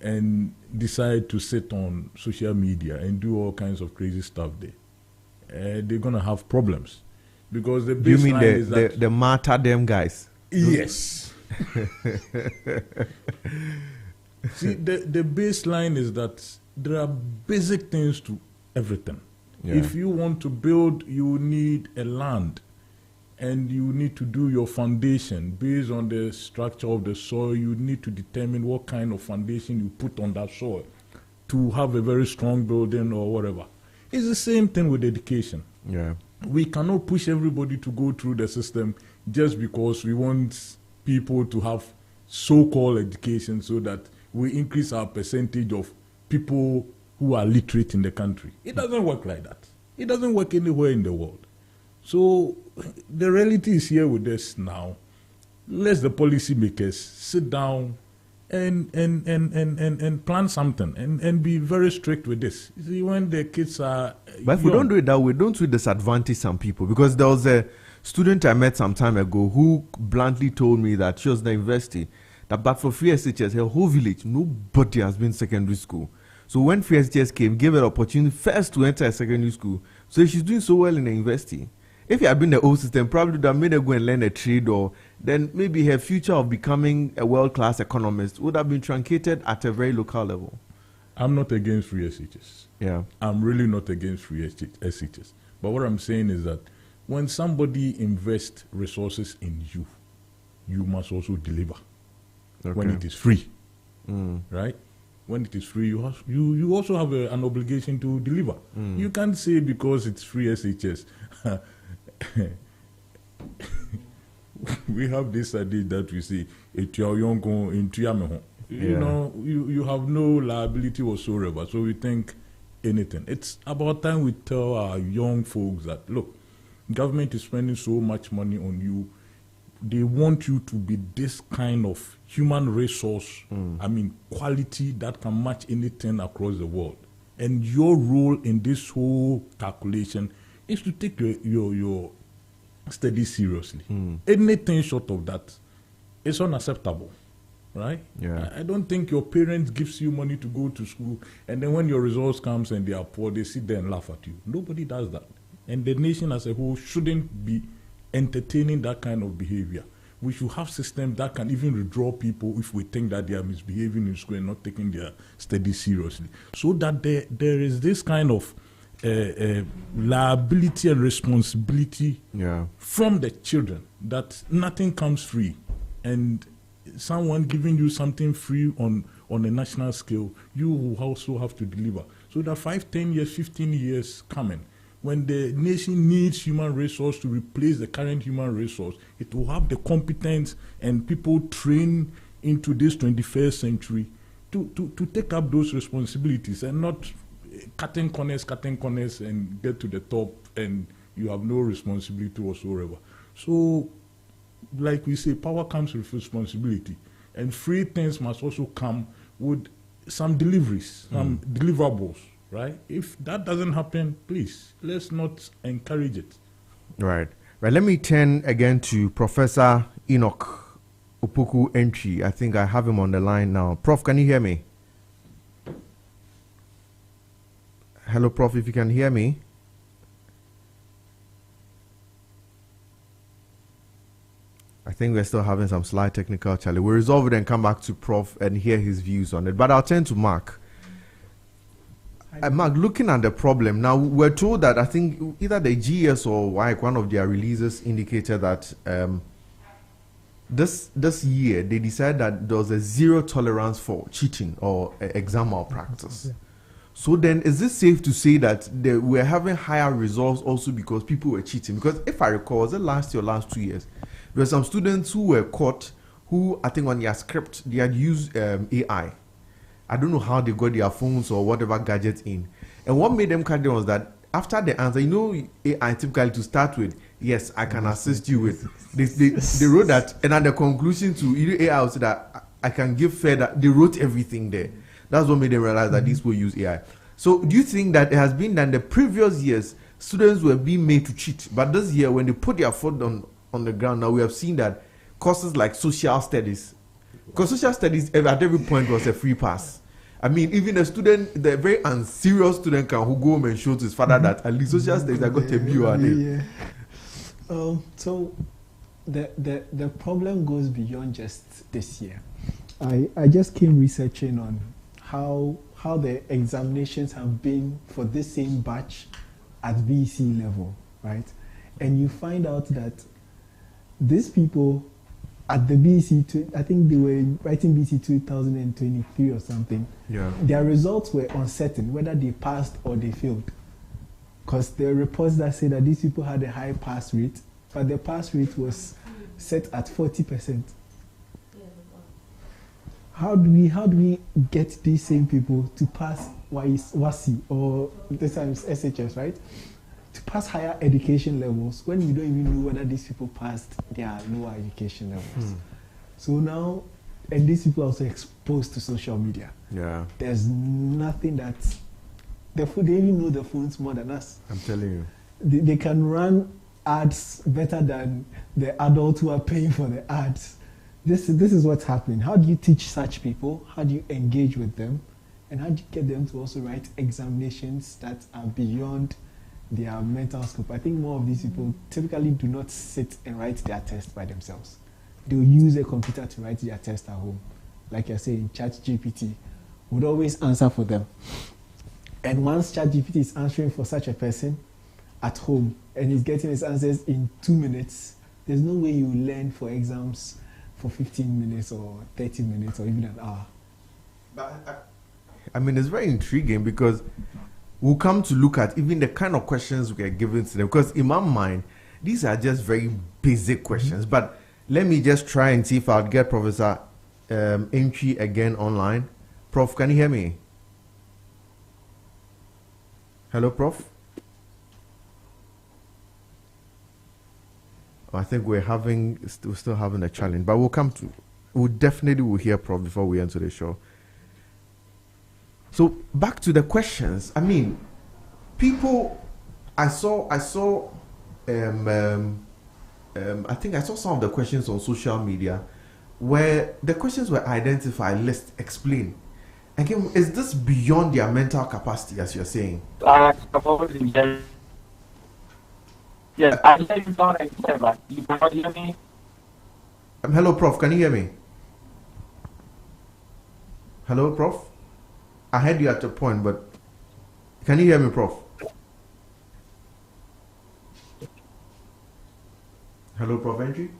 and decide to sit on social media and do all kinds of crazy stuff there, they're going to have problems. Because the you mean is that the martyrdom guys? Yes. See, the baseline is that there are basic things to everything. If you want to build, you need a land, and you need to do your foundation based on the structure of the soil. You need to determine what kind of foundation you put on that soil to have a very strong building or whatever. It's the same thing with education. We cannot push everybody to go through the system just because we want people to have so-called education so that we increase our percentage of people who are literate in the country. It doesn't work like that. It doesn't work anywhere in the world. So the reality is here with us now. Let the policymakers sit down and plan something and be very strict with this. You see, when the kids are But if we don't do it that way, don't we disadvantage some people? Because there was a student I met some time ago who bluntly told me that she was in the university, that but for free SHS, her whole village, nobody has been secondary school. So when free SHS came, gave her the opportunity first to enter a secondary school. So she's doing so well in the university. if you had been the old system, probably would have made her go and learn a trade, or then maybe her future of becoming a world-class economist would have been truncated at a very local level. I'm not against free SHS. Yeah. I'm really not against free SHS. But what I'm saying is that when somebody invests resources in you, you must also deliver. Okay. When it is free, right? When it is free, you also have an obligation to deliver. You can't say because it's free SHS. We have this idea that we say, you know, you have no liability whatsoever. So we think anything. It's about time we tell our young folks that, look, government is spending so much money on you. They want you to be this kind of human resource, quality that can match anything across the world. And your role in this whole calculation is to take your study seriously. Anything short of that is unacceptable, right? Yeah. I don't think your parents gives you money to go to school, and then when your results comes and they are poor, they sit there and laugh at you. Nobody does that. And the nation as a whole shouldn't be entertaining that kind of behavior. We should have systems that can even withdraw people if we think that they are misbehaving in school and not taking their studies seriously. So that there is this kind of liability and responsibility from the children, that nothing comes free. And someone giving you something free on a national scale, you will also have to deliver. So that 5, 10 years, 15 years coming, when the nation needs human resource to replace the current human resource, it will have the competence and people trained into this 21st century to take up those responsibilities and not cutting corners and get to the top and you have no responsibility whatsoever. So, like we say, power comes with responsibility, and free things must also come with some deliveries, some deliverables. Right? If that doesn't happen, please, let's not encourage it. Right. Let me turn again to Professor Enoch Opoku Entry. I think I have him on the line now. Prof, can you hear me? Hello, Prof, if you can hear me. I think we're still having some slight technical challenge. We'll resolve it and come back to Prof and hear his views on it. But I'll turn to Mark. Mark, looking at the problem, now we're told that I think either the GS or WAEC, one of their releases indicated that this year they decided that there was a zero tolerance for cheating or exam malpractice. So then is it safe to say that we're having higher results also because people were cheating? Because if I recall, was it last year or last 2 years, there were some students who were caught who, I think on their script, they had used AI. I don't know how they got their phones or whatever gadgets in. And what made them catch them was that after the answer, you know, AI typically to start with, yes, I can assist you with. They wrote that, and at the conclusion to AI also that I can give further. They wrote everything there. That's what made them realize that these will use AI. So do you think that it has been that in the previous years, students were being made to cheat, but this year when they put their foot on the ground, now we have seen that courses like social studies, because social studies at every point was a free pass. I mean, even a student, the very unserious student who go home and show to his father that at least social studies I got a B. So the problem goes beyond just this year. I just came researching on how the examinations have been for this same batch at BC level, right? And you find out that these people at the BC, I think they were writing BC 2023 or something. Yeah. Their results were uncertain whether they passed or they failed, because there are reports that say that these people had a high pass rate, but the pass rate was set at 40%. How do we get these same people to pass WASI or this time SHS, right? To pass higher education levels when we don't even know whether these people passed their lower education levels. So now, and these people are also exposed to social media. Yeah. There's nothing that they even know the phones more than us. I'm telling you. They can run ads better than the adults who are paying for the ads. This is what's happening. How do you teach such people? How do you engage with them? And how do you get them to also write examinations that are beyond their mental scope. I think more of these people typically do not sit and write their test by themselves. They'll use a computer to write their test at home. Like you're saying, ChatGPT would always answer for them. And once ChatGPT is answering for such a person at home and he's getting his answers in 2 minutes, there's no way you learn for exams for 15 minutes or 30 minutes or even an hour. But I mean, it's very intriguing because we'll come to look at even the kind of questions we are given to them. Because in my mind, these are just very basic questions. But let me just try and see if I'll get Professor Entry again online. Prof, can you hear me? Hello, Prof? I think we're still having a challenge, but we'll definitely hear Prof before we enter the show. So back to the questions. I mean, people, I think I saw some of the questions on social media where the questions were identified, let's explain. Again, is this beyond their mental capacity, as you're saying? Yes, I said you don't accept, but you cannot hear me. Hello, Prof. Can you hear me? Hello, Prof. I heard you at a point, but can you hear me, Prof? Hello, Prof. Entry.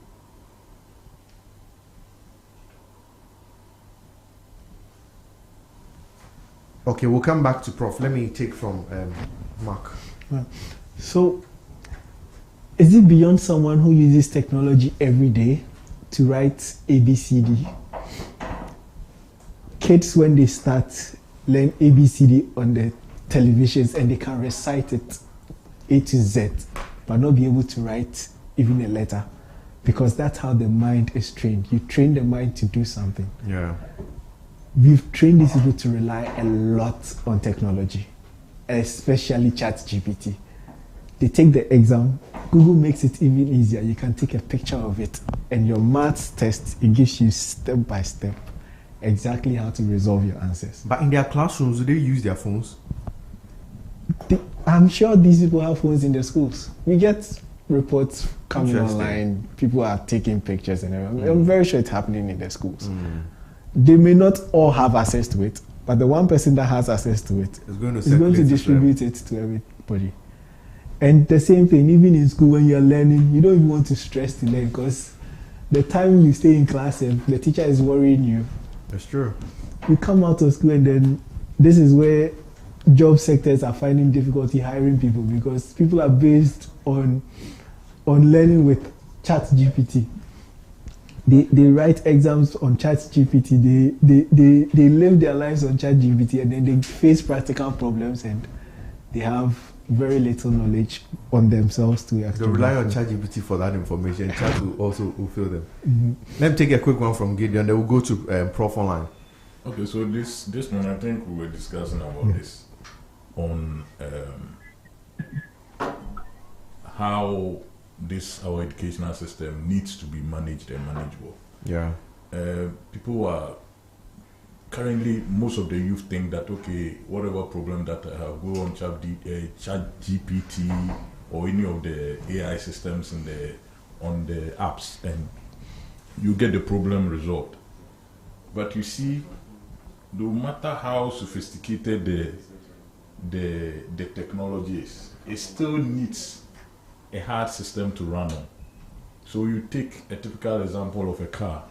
Okay, we'll come back to Prof. Let me take from Mark. So, is it beyond someone who uses technology every day to write ABCD? Kids, when they start, learn ABCD on the televisions and they can recite it A to Z, but not be able to write even a letter, because that's how the mind is trained. You train the mind to do something. Yeah. We've trained these people to rely a lot on technology, especially ChatGPT. They take the exam, Google makes it even easier. You can take a picture of it, and your maths test, it gives you step by step exactly how to resolve your answers. But in their classrooms, do they use their phones? I'm sure these people have phones in their schools. We get reports coming online, people are taking pictures and everything. I'm very sure it's happening in their schools. They may not all have access to it, but the one person that has access to it is going to distribute it to everybody. And the same thing, even in school when you're learning, you don't even want to stress to learn, because the time you stay in class and the teacher is worrying you. That's true. You come out of school and then this is where job sectors are finding difficulty hiring people, because people are based on learning with ChatGPT. They write exams on ChatGPT. They live their lives on ChatGPT, and then they face practical problems and they have very little knowledge on themselves to actually. They rely on ChatGPT for that information. Chat will also fill them. Let me take a quick one from Gideon, then we'll go to Prof online. Okay, so this one, I think we were discussing about this on how our educational system needs to be managed and manageable. Yeah. People are currently, most of the youth think that, okay, whatever problem that I have, go on ChatGPT or any of the AI systems on the apps, and you get the problem resolved. But you see, no matter how sophisticated the technology is, it still needs a hard system to run on. So you take a typical example of a car.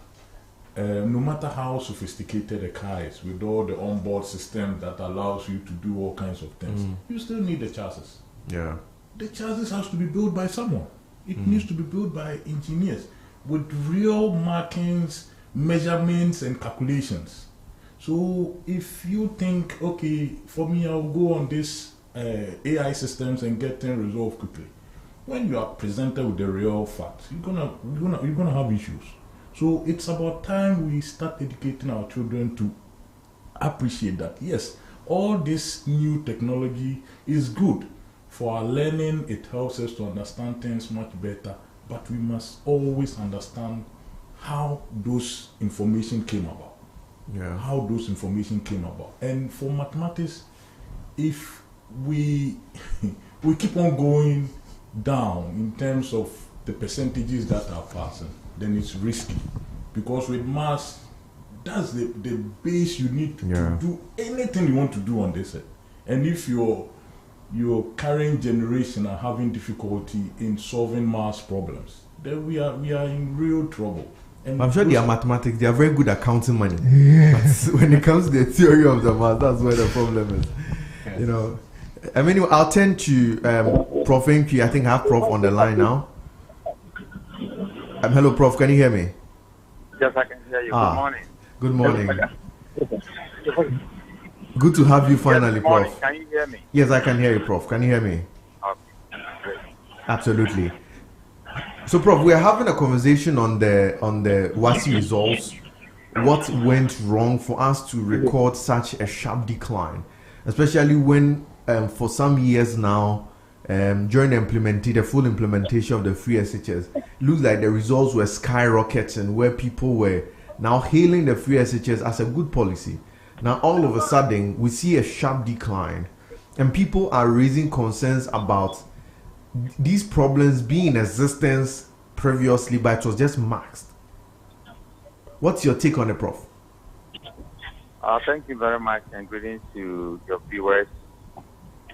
No matter how sophisticated a car is, with all the onboard system that allows you to do all kinds of things, you still need the chassis. Yeah. The chassis has to be built by someone. It needs to be built by engineers with real markings, measurements, and calculations. So if you think, okay, for me, I'll go on this AI systems and get things resolved quickly, when you are presented with the real facts, you're gonna have issues. So it's about time we start educating our children to appreciate that, yes, all this new technology is good for our learning. It helps us to understand things much better, but we must always understand how those information came about. Yeah. How those information came about. And for mathematics, if we we keep on going down in terms of the percentages that are passing, then it's risky. Because with mass, that's the base you need to do anything you want to do on this set. And if your current generation are having difficulty in solving mass problems, then we are in real trouble. And I'm sure they are mathematics, they are very good at counting money. But when it comes to the theory of the math, that's where the problem is. You know, I mean, I'll turn to Prof. Nki. I think I have Prof on the line now. Hello, Prof. Can you hear me? Yes, I can hear you. Good morning. Good morning. Good to have you finally, Prof. Can you hear me? Yes, I can hear you, Prof. Can you hear me? Okay. Great. Absolutely. So, Prof, we are having a conversation on the WASSCE results. What went wrong for us to record such a sharp decline, especially when for some years now, during the full implementation of the free SHS, it looks like the results were skyrocketing, where people were now hailing the free SHS as a good policy. Now, all of a sudden, we see a sharp decline, and people are raising concerns about these problems being in existence previously, but it was just masked. What's your take on it, Prof? Thank you very much, and greetings to your viewers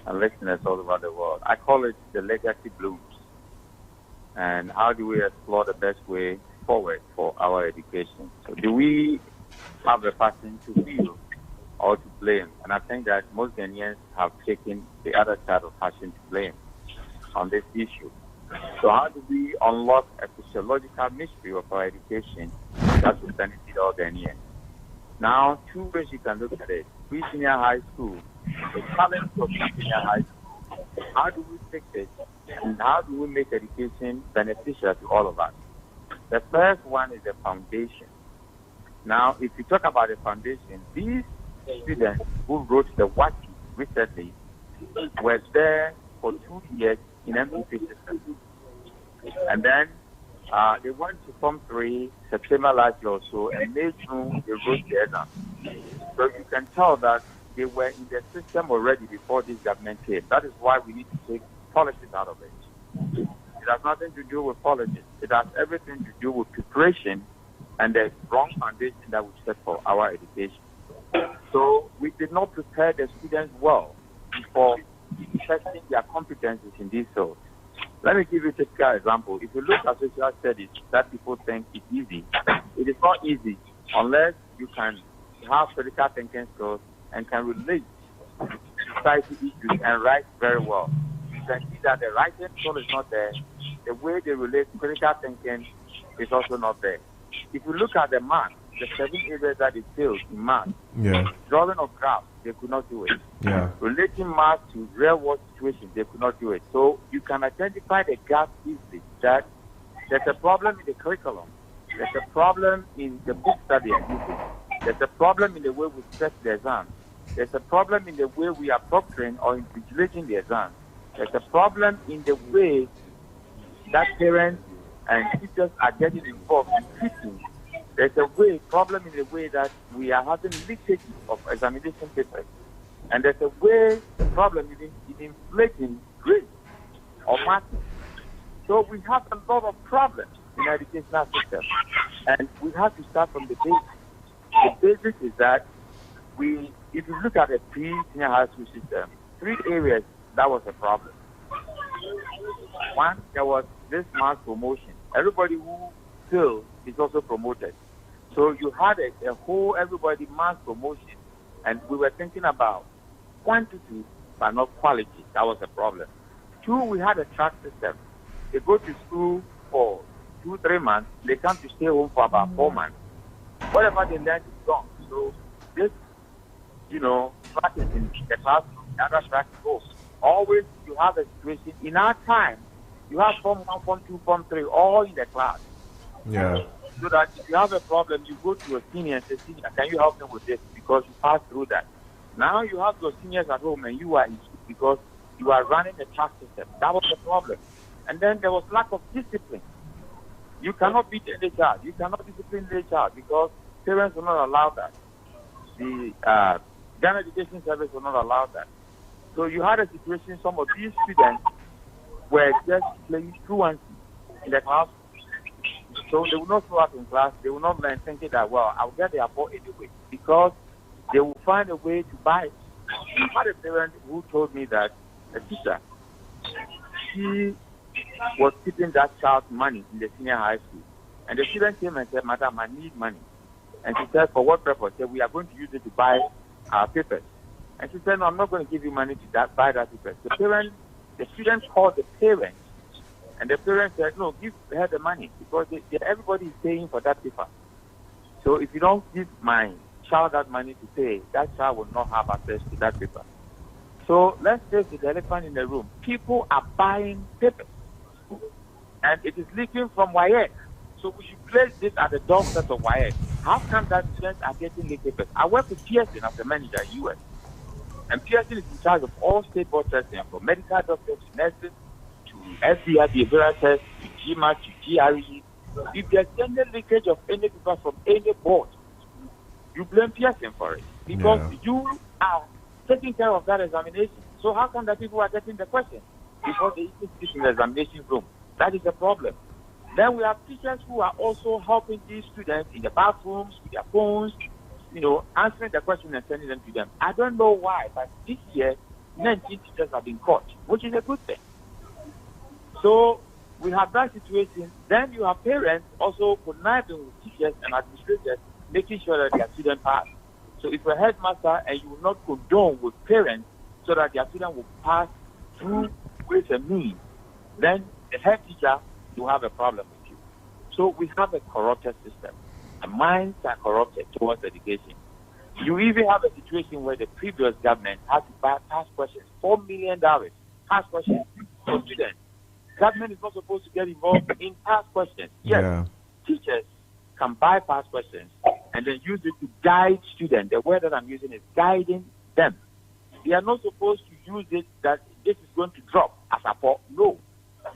and listeners all over the world. I call it the legacy blues. And how do we explore the best way forward for our education? So do we have a passion to feel or to blame? And I think that most Ghanaians have taken the other side of passion to blame on this issue. So how do we unlock a physiological mystery of our education that will benefit all Ghanaians? Now, two ways you can look at it. Pre-senior high school, the challenge of pre-senior high school. How do we fix it? And how do we make education beneficial to all of us? The first one is the foundation. Now, if you talk about the foundation, these students who wrote the WASSCE recently were there for 2 years in MPP system. And then they went to Form 3 September last year or so, and May, June, they wrote the exam. So you can tell that they were in the system already before this government came. That is why we need to take politics out of it. It has nothing to do with politics. It has everything to do with preparation and the strong foundation that we set for our education. So we did not prepare the students well before testing their competencies in these fields. Let me give you a typical example. If you look at social studies that people think is easy, it is not easy unless you can have critical thinking skills and can relate to society issues and write very well. You can see that the writing skill is not there. The way they relate to critical thinking is also not there. If you look at the math, the 7 areas that they failed in math, drawing of graphs, they could not do it. Relating math to real world situations, they could not do it. So you can identify the gap easily, that there's a problem in the curriculum, there's a problem in the books that they are using, there's a problem in the way we set the exam, there's a problem in the way we are proctoring or invigilating the exam, there's a problem in the way that parents and teachers are getting involved in teaching. There's a problem in the way that we are having leakage of examination papers. And there's a problem in inflating grades or marks. So we have a lot of problems in our educational system. And we have to start from the basics. The basics is that if you look at the pre-senior high school system, 3 areas that was a problem. One, there was this mass promotion. Everybody who failed is also promoted. So you had a whole everybody mass promotion, and we were thinking about quantity but not quality. That was a problem. 2, we had a track system. They go to school for 2-3 months. They come to stay home for about 4 months. Whatever they learned is gone. So this, track is in the classroom, the other track goes. Always you have a situation. In our time, you have Form 1, Form 2, Form 3, all in the class. So that if you have a problem, you go to a senior and say, "Senior, can you help me with this?" Because you passed through that. Now you have your seniors at home and you are in school because you are running a track system. That was the problem. And then there was lack of discipline. You cannot beat any child. You cannot discipline any child because parents will not allow that. The Ghana Education Service will not allow that. So you had a situation, some of these students were just playing truancy in the class. So they will not show up in class. They will not learn, thinking that, well, I'll get the report anyway, because they will find a way to buy it. I had a parent who told me that a teacher, she was keeping that child's money in the senior high school. And the student came and said, Madam, I need money. And she said, for what purpose? She said, we are going to use it to buy our papers. And she said, no, I'm not going to give you money to buy that paper. The student called the parents, and the parents said, no, give her the money, because everybody is paying for that paper. So if you don't give my child that money to pay, that child will not have access to that paper. So let's face the elephant in the room. People are buying papers, and it is leaking from WAEC. So we should place this at the doorstep of WAEC. How come that students are getting leaked papers? I work with Pearson as a manager in the U.S., and Pearson is in charge of all state board testing, from medical doctors to nurses to FBI behavioral tests to GMAT to GRE. If there's any leakage of any paper from any board, you blame Pearson for it, because you are taking care of that examination. So how come that people are getting the question before they even sit in the examination room? That is the problem. Then we have teachers who are also helping these students in the bathrooms with their phones, answering the question and sending them to them. I don't know why, but this year, 19 teachers have been caught, which is a good thing. So we have that situation. Then you have parents also conniving with teachers and administrators, making sure that their students pass. So if you're a headmaster and you will not condone with parents so that their student will pass through ways and means, then the head teacher will have a problem with you. So we have a corrupted system. The minds are corrupted towards education. You even have a situation where the previous government had to pass questions, $4 million pass questions for students. Government is not supposed to get involved in pass questions. Yes, teachers can buy pass questions and then use it to guide students. The word that I'm using is guiding them. They are not supposed to use it that this is going to drop as a pop. No.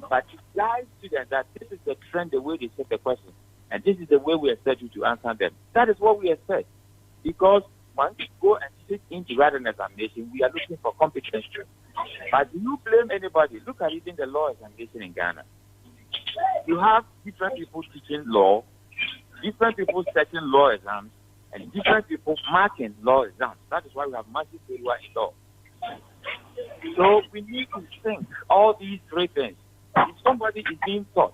But to guide students that this is the trend, the way they set the questions, and this is the way we expect you to answer them. That is what we expect. Because once you go and sit in to write an examination, we are looking for competence. But do you blame anybody? Look at even the law examination in Ghana. You have different people teaching law, different people setting law exams, and different people marking law exams. That is why we have massive failure in law. So we need to think all these three things. If somebody is being taught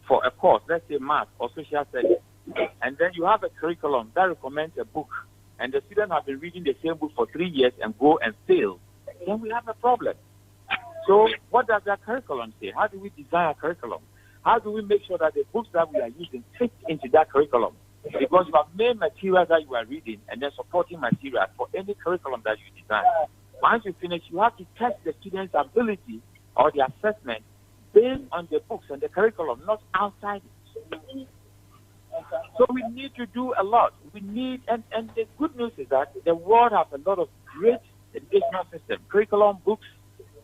for a course, let's say math or social studies, and then you have a curriculum that recommends a book, and the students have been reading the same book for 3 years and go and fail, then we have a problem. So what does that curriculum say? How do we design a curriculum? How do we make sure that the books that we are using fit into that curriculum? Because you have main materials that you are reading and then supporting materials for any curriculum that you design. Once you finish, you have to test the student's ability or the assessment based on the books and the curriculum, not outside it. So we need to do a lot. We need, and the good news is that the world has a lot of great educational systems, curriculum, books,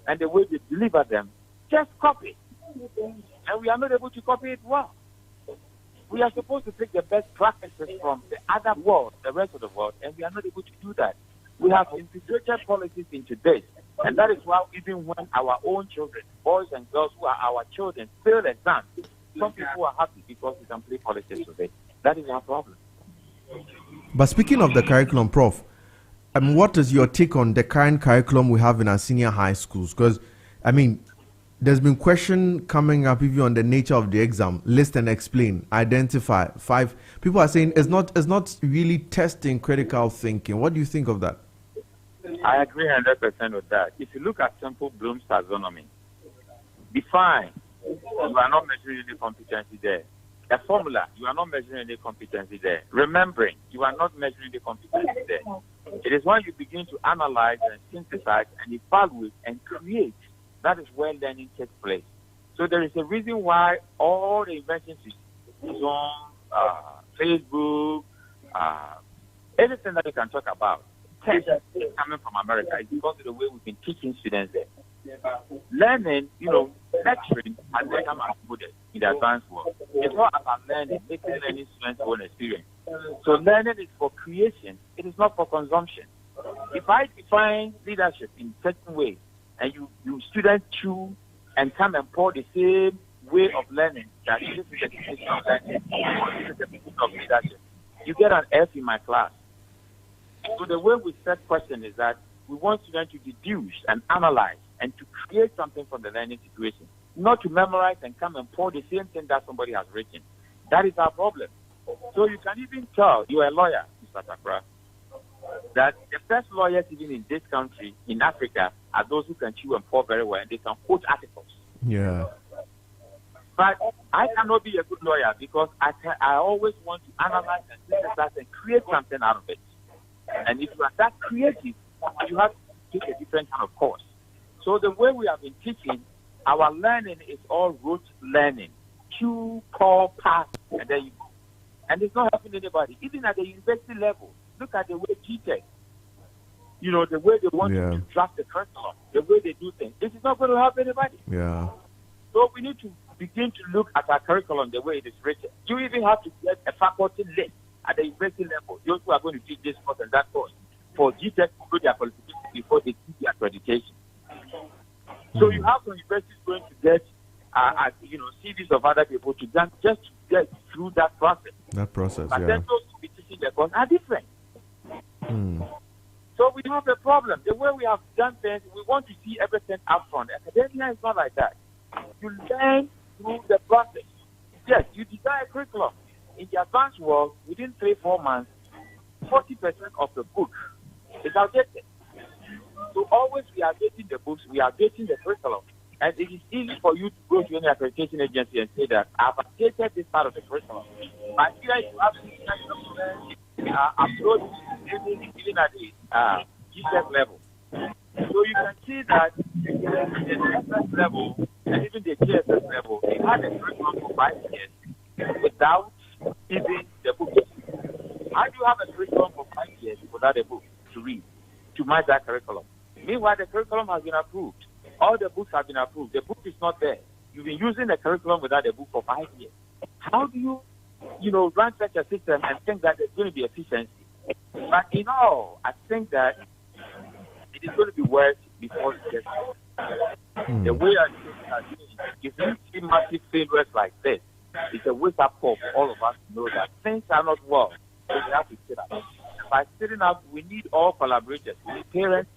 and the way they deliver them. Just copy. And we are not able to copy it well. We are supposed to take the best practices from the other world, the rest of the world, and we are not able to do that. We have integrated policies into this, and that is why even when our own children, boys and girls who are our children, fail exams, some people are happy because we can play politics with it. That is our problem. But speaking of the curriculum, Prof, what is your take on the current curriculum we have in our senior high schools? Because, I mean, there's been question coming up even on the nature of the exam. List and explain, identify. 5 people are saying it's not really testing critical thinking. What do you think of that? I agree 100% with that. If you look at simple Bloom's taxonomy, define, you are not measuring any competency there. The formula, you are not measuring any competency there. Remembering, you are not measuring the competency there. It is when you begin to analyze and synthesize and evaluate and create, that is where learning takes place. So there is a reason why all the inventions is on Facebook, anything that you can talk about, coming from America, is because of the way we've been teaching students there. Learning, lecturing has become outmoded in the advanced world. It's not about learning, making learning students' own experience. So learning is for creation. It is not for consumption. If I define leadership in certain way, and you students chew and come and pour the same way of learning, that this is the definition of learning, this is the definition of leadership, you get an F in my class. So the way we set question is that we want students to deduce and analyze and to create something from the learning situation, not to memorize and come and pour the same thing that somebody has written. That is our problem. So you can even tell, you are a lawyer, Mr. Takra, that the best lawyers even in this country, in Africa, are those who can chew and pour very well, and they can quote articles. Yeah. But I cannot be a good lawyer because I always want to analyze and synthesize and create something out of it. And if you are that creative, you have to take a different kind of course. So the way we have been teaching, our learning is all rote learning. Chew, pour, pass, and then you go. And it's not helping anybody. Even at the university level, look at the way GTEC, the way they want to draft the curriculum, the way they do things. This is not going to help anybody. Yeah. So we need to begin to look at our curriculum the way it is written. You even have to get a faculty list at the university level. Those who are going to teach this course and that course for GTEC to do their qualification before they do their accreditation. So you have some universities going to get, CVs of other people to just to get through that process. But then those who be teaching the course are different. So we have a problem. The way we have done things, we want to see everything up front. Academia is not like that. You learn through the process. Yes, you design a curriculum. In the advanced world, within 3-4 months, 40% of the book is outdated. So always we are getting the books, we are getting the curriculum. And it is easy for you to go to any accreditation agency and say that I've updated this part of the curriculum. But here you have to upload even at the GTEC level. So you can see that the SS level and even the GSS level, they had a curriculum for 5 years without even the book. How do you have a curriculum for 5 years without a book to read, to match that curriculum? Meanwhile, the curriculum has been approved. All the books have been approved. The book is not there. You've been using the curriculum without a book for 5 years. How do you, run such a system and think that there's going to be efficiency? But in all, I think that it is going to be worse before it gets worse. The way I think that if you see massive failures like this, it's a wake-up call for all of us to know that things are not well. So we have to sit up. By sitting up, we need all collaborators. We need parents,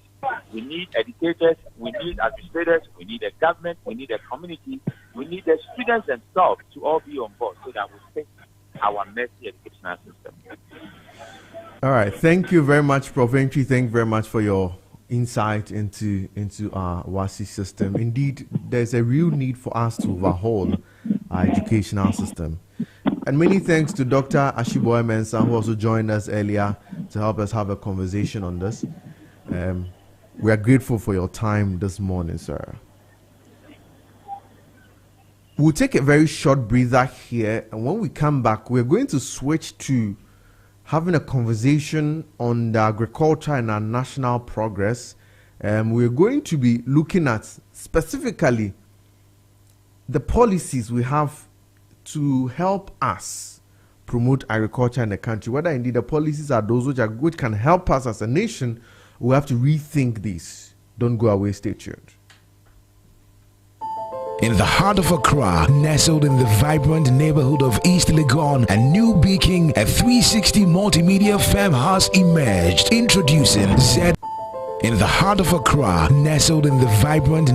we need educators, we need administrators, we need a government, we need a community, we need the students themselves to all be on board so that we fix our messy educational system. All right. Thank you very much, Prof. Entry. Thank you very much for your insight into our WASSCE system. Indeed, there's a real need for us to overhaul our educational system. And many thanks to Dr. Ashiboye Mensah, who also joined us earlier to help us have a conversation on this. We are grateful for your time this morning, sir. We'll take a very short breather here, and when we come back, we're going to switch to having a conversation on the agriculture and our national progress. We're going to be looking at specifically the policies we have to help us promote agriculture in the country. Whether indeed the policies are those which can help us as a nation, we have to rethink these. Don't go away, stay tuned. In the heart of Accra, nestled in the vibrant neighborhood of East Legon and New Beijing, a 360 multimedia firm has emerged. Introducing Z. In the heart of Accra, nestled in the vibrant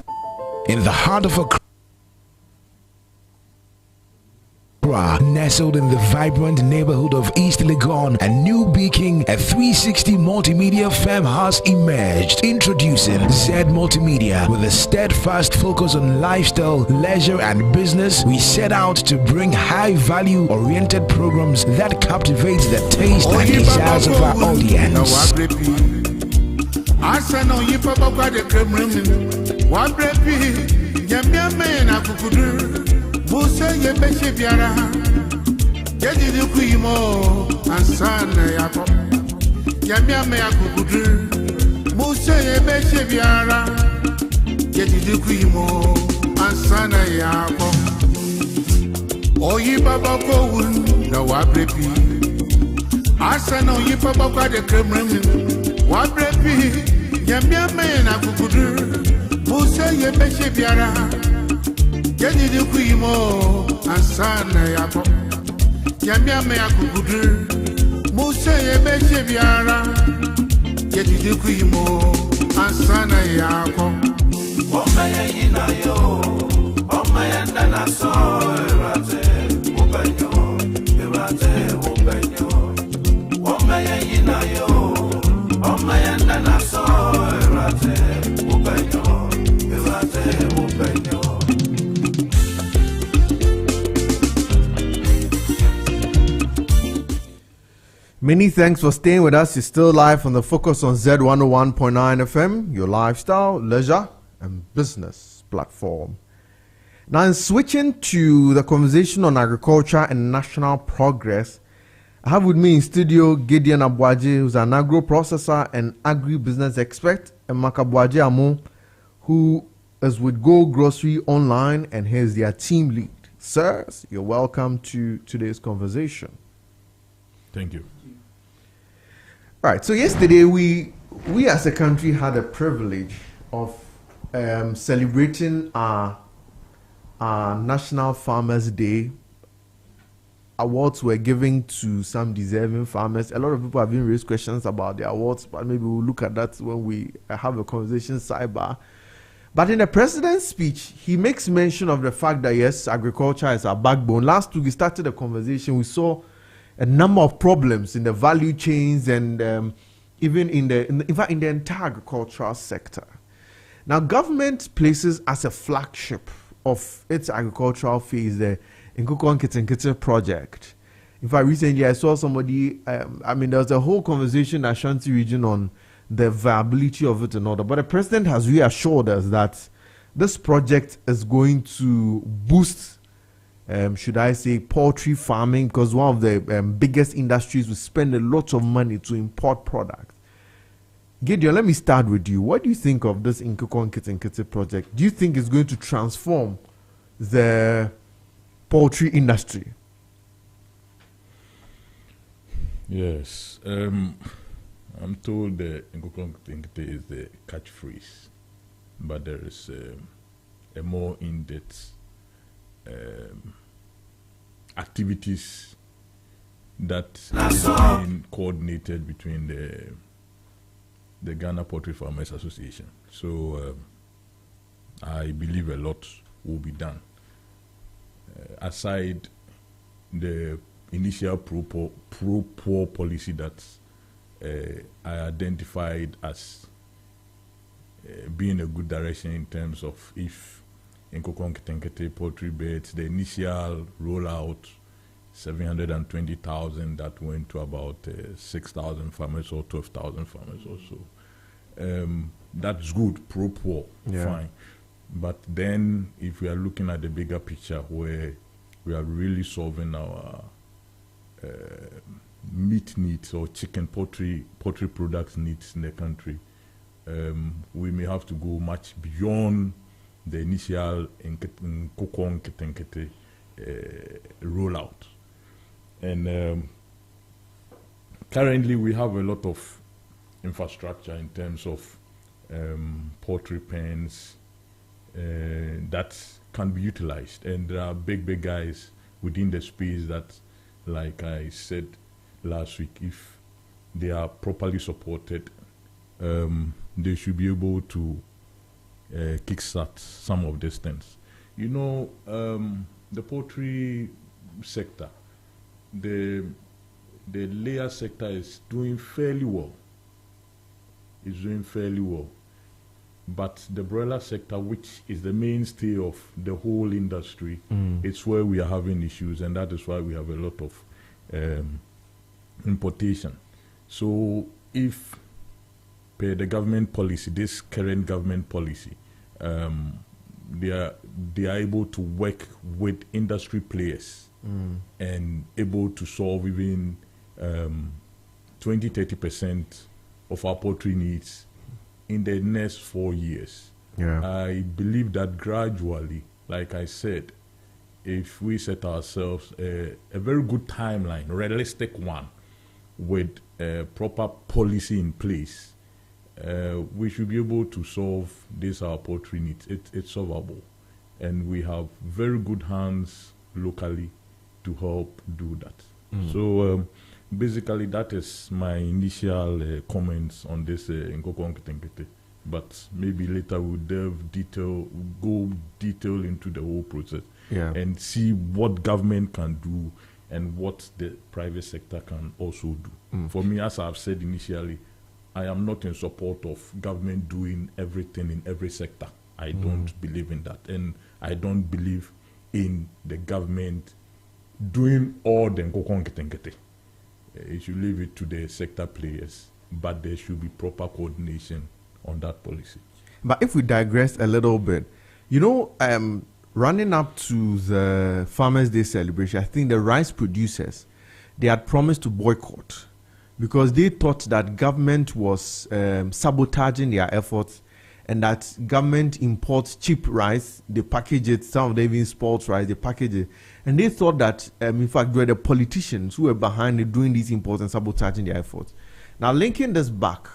nestled in the vibrant neighborhood of East Legon and New Beijing, a 360 multimedia firm has emerged. Introducing Z Multimedia. With a steadfast focus on lifestyle, leisure and business, we set out to bring high-value oriented programs that captivate the taste and desires of our audience. Busa ye beshe biara Jadi du kuimo ansana yako Yamia me akukudu Busa ye beshe biara Jadi du kuimo ansana yako Oyi baba ko un na wabrepi Asa no yi baba kwa de kremrem Wabrepi, Yamia Mayan Akukudu, Musa Yebeshe Biara, Jenny the Quimo, and Sana Yapo, Yamia Mayakukudu, Musa Yebeshe Biara, Jenny the Quimo, and Sana Yapo. Oh, my Inayo, oh, my Andana saw Rate, Ubanyo, Rate, Ubanyo, oh, my Inayo. Many thanks for staying with us. You're still live on the Focus on Z101.9 FM, your lifestyle, leisure, and business platform. Now, in switching to the conversation on agriculture and national progress, I have with me in studio Gideon Abuaje, who's an agro-processor and agri-business expert, and Makabuaje Amu, who is with Go Grocery Online, and he's their team lead. Sirs, you're welcome to today's conversation. Thank you. All right, so yesterday we as a country had a privilege of celebrating our National Farmers Day. Awards were given to some deserving farmers. A lot of people have been raised questions about the awards, but maybe we'll look at that when we have a conversation sidebar. But in the president's speech, he makes mention of the fact that yes, agriculture is our backbone. Last week we started the conversation. We saw a number of problems in the value chains and even in the entire agricultural sector. Now, government places as a flagship of its agricultural phase the Nkukon Kitinkiti project. In fact, recently I saw somebody, there was a whole conversation in the Ashanti region on the viability of it and all that. But the president has reassured us that this project is going to boost, should I say, poultry farming, because one of the biggest industries will spend a lot of money to import products. Gideon, let me start with you. What do you think of this Nkukon Kitinkiti project? Do you think it's going to transform the poultry industry? Yes. I'm told the Nkukon Kitinkiti is the catchphrase, but there is a more in-depth activities that is being coordinated between the Ghana Poultry Farmers Association. So I believe a lot will be done. Aside the initial pro-poor policy that I identified as being a good direction in terms of if Nkukon Kitinkiti poultry beds, the initial rollout, 720,000, that went to about 6,000 farmers or 12,000 farmers or so. That's good, pro-poor, fine. But then if we are looking at the bigger picture where we are really solving our meat needs or chicken, poultry products needs in the country, we may have to go much beyond the initial Nkukon Kitinkiti rollout. And currently we have a lot of infrastructure in terms of poultry pens that can be utilized. And there are big guys within the space that, like I said last week, if they are properly supported, they should be able to kickstart some of these things. You know, the poultry sector, the layer sector is doing fairly well. It's doing fairly well. But the broiler sector, which is the mainstay of the whole industry, it's where we are having issues, and that is why we have a lot of importation. So if per the government policy, this current government policy, they are able to work with industry players and able to solve even 20-30% of our poultry needs in the next 4 years. I believe that gradually, like I said, if we set ourselves a very good timeline, realistic one, with a proper policy in place, we should be able to solve this our poultry needs. It's solvable, and we have very good hands locally to help do that. So basically, that is my initial comments on this Nkoko Nketenkete. But maybe later we'll go detail into the whole process and see what government can do and what the private sector can also do. For me, as I've said initially, I am not in support of government doing everything in every sector. I don't believe in that. And I don't believe in the government doing all the Nkoko Nketenkete. You should leave it to the sector players, but there should be proper coordination on that policy. But if we digress a little bit, you know, running up to the Farmers' Day celebration, I think the rice producers, they had promised to boycott because they thought that government was sabotaging their efforts and that government imports cheap rice, they package it, some of them even sports rice, they package it. And they thought that, in fact, they were the politicians who were behind it doing these imports and sabotaging their efforts. Now, linking this back,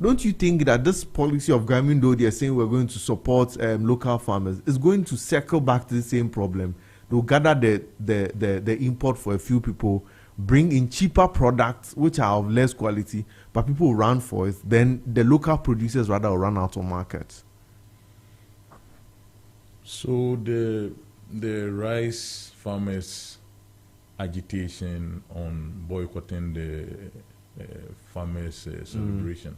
don't you think that this policy of government, though they are saying we're going to support local farmers, is going to circle back to the same problem? They'll gather the import for a few people, bring in cheaper products which are of less quality, but people will run for it. Then the local producers rather will run out of markets. So the rice farmers' agitation on boycotting the farmers' celebration.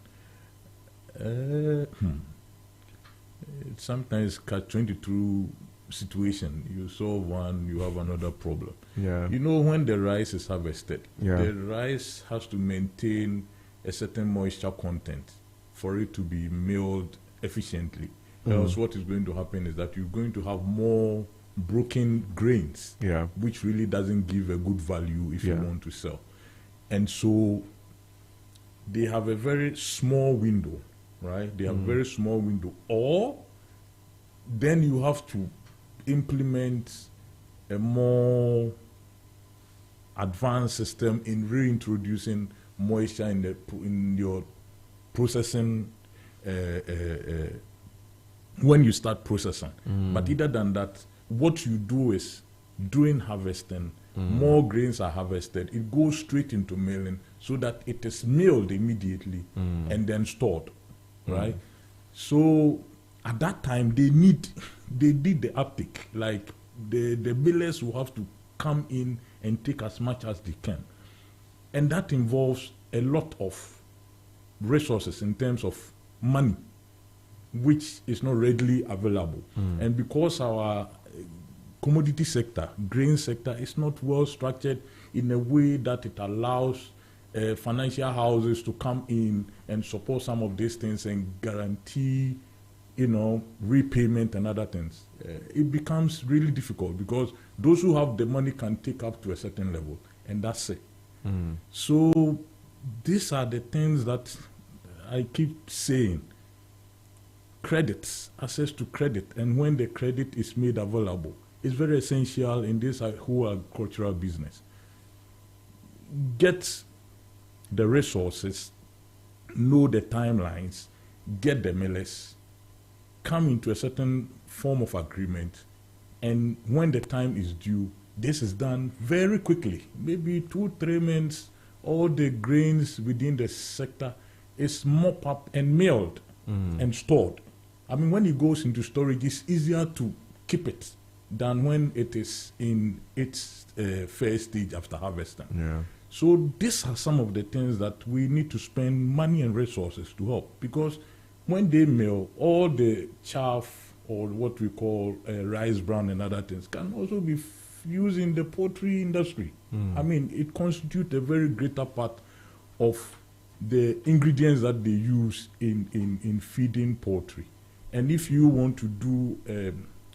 It's sometimes catch-22 situation. You solve one, you have another problem. Yeah. You know, when the rice is harvested, Yeah. the rice has to maintain a certain moisture content for it to be milled efficiently. Else what is going to happen is that you're going to have more broken grains, Yeah. which really doesn't give a good value if you Yeah. want to sell. And so they have a very small window, right? They have a very small window. Or then you have to implement a more advanced system in reintroducing moisture in your processing when you start processing. But either than that, what you do is during harvesting, more grains are harvested. It goes straight into milling so that it is milled immediately and then stored, right? So at that time, they did the uptake. Like the millers will have to come in and take as much as they can. And that involves a lot of resources in terms of money, which is not readily available. And because our commodity sector, grain sector, is not well structured in a way that it allows financial houses to come in and support some of these things and guarantee, repayment and other things. It becomes really difficult because those who have the money can take up to a certain level, and that's it. So these are the things that I keep saying. Credits, access to credit, and when the credit is made available, is very essential in this whole agricultural business. Get the resources, know the timelines, get the millers, come into a certain form of agreement, and when the time is due, this is done very quickly. Maybe 2-3 months, all the grains within the sector is mopped up and milled and stored. I mean, when it goes into storage, it's easier to keep it than when it is in its first stage after harvesting. Yeah. So these are some of the things that we need to spend money and resources to help, because when they mill, all the chaff or what we call rice bran and other things can also be used in the poultry industry. I mean, it constitutes a very greater part of the ingredients that they use in feeding poultry. And if you want to do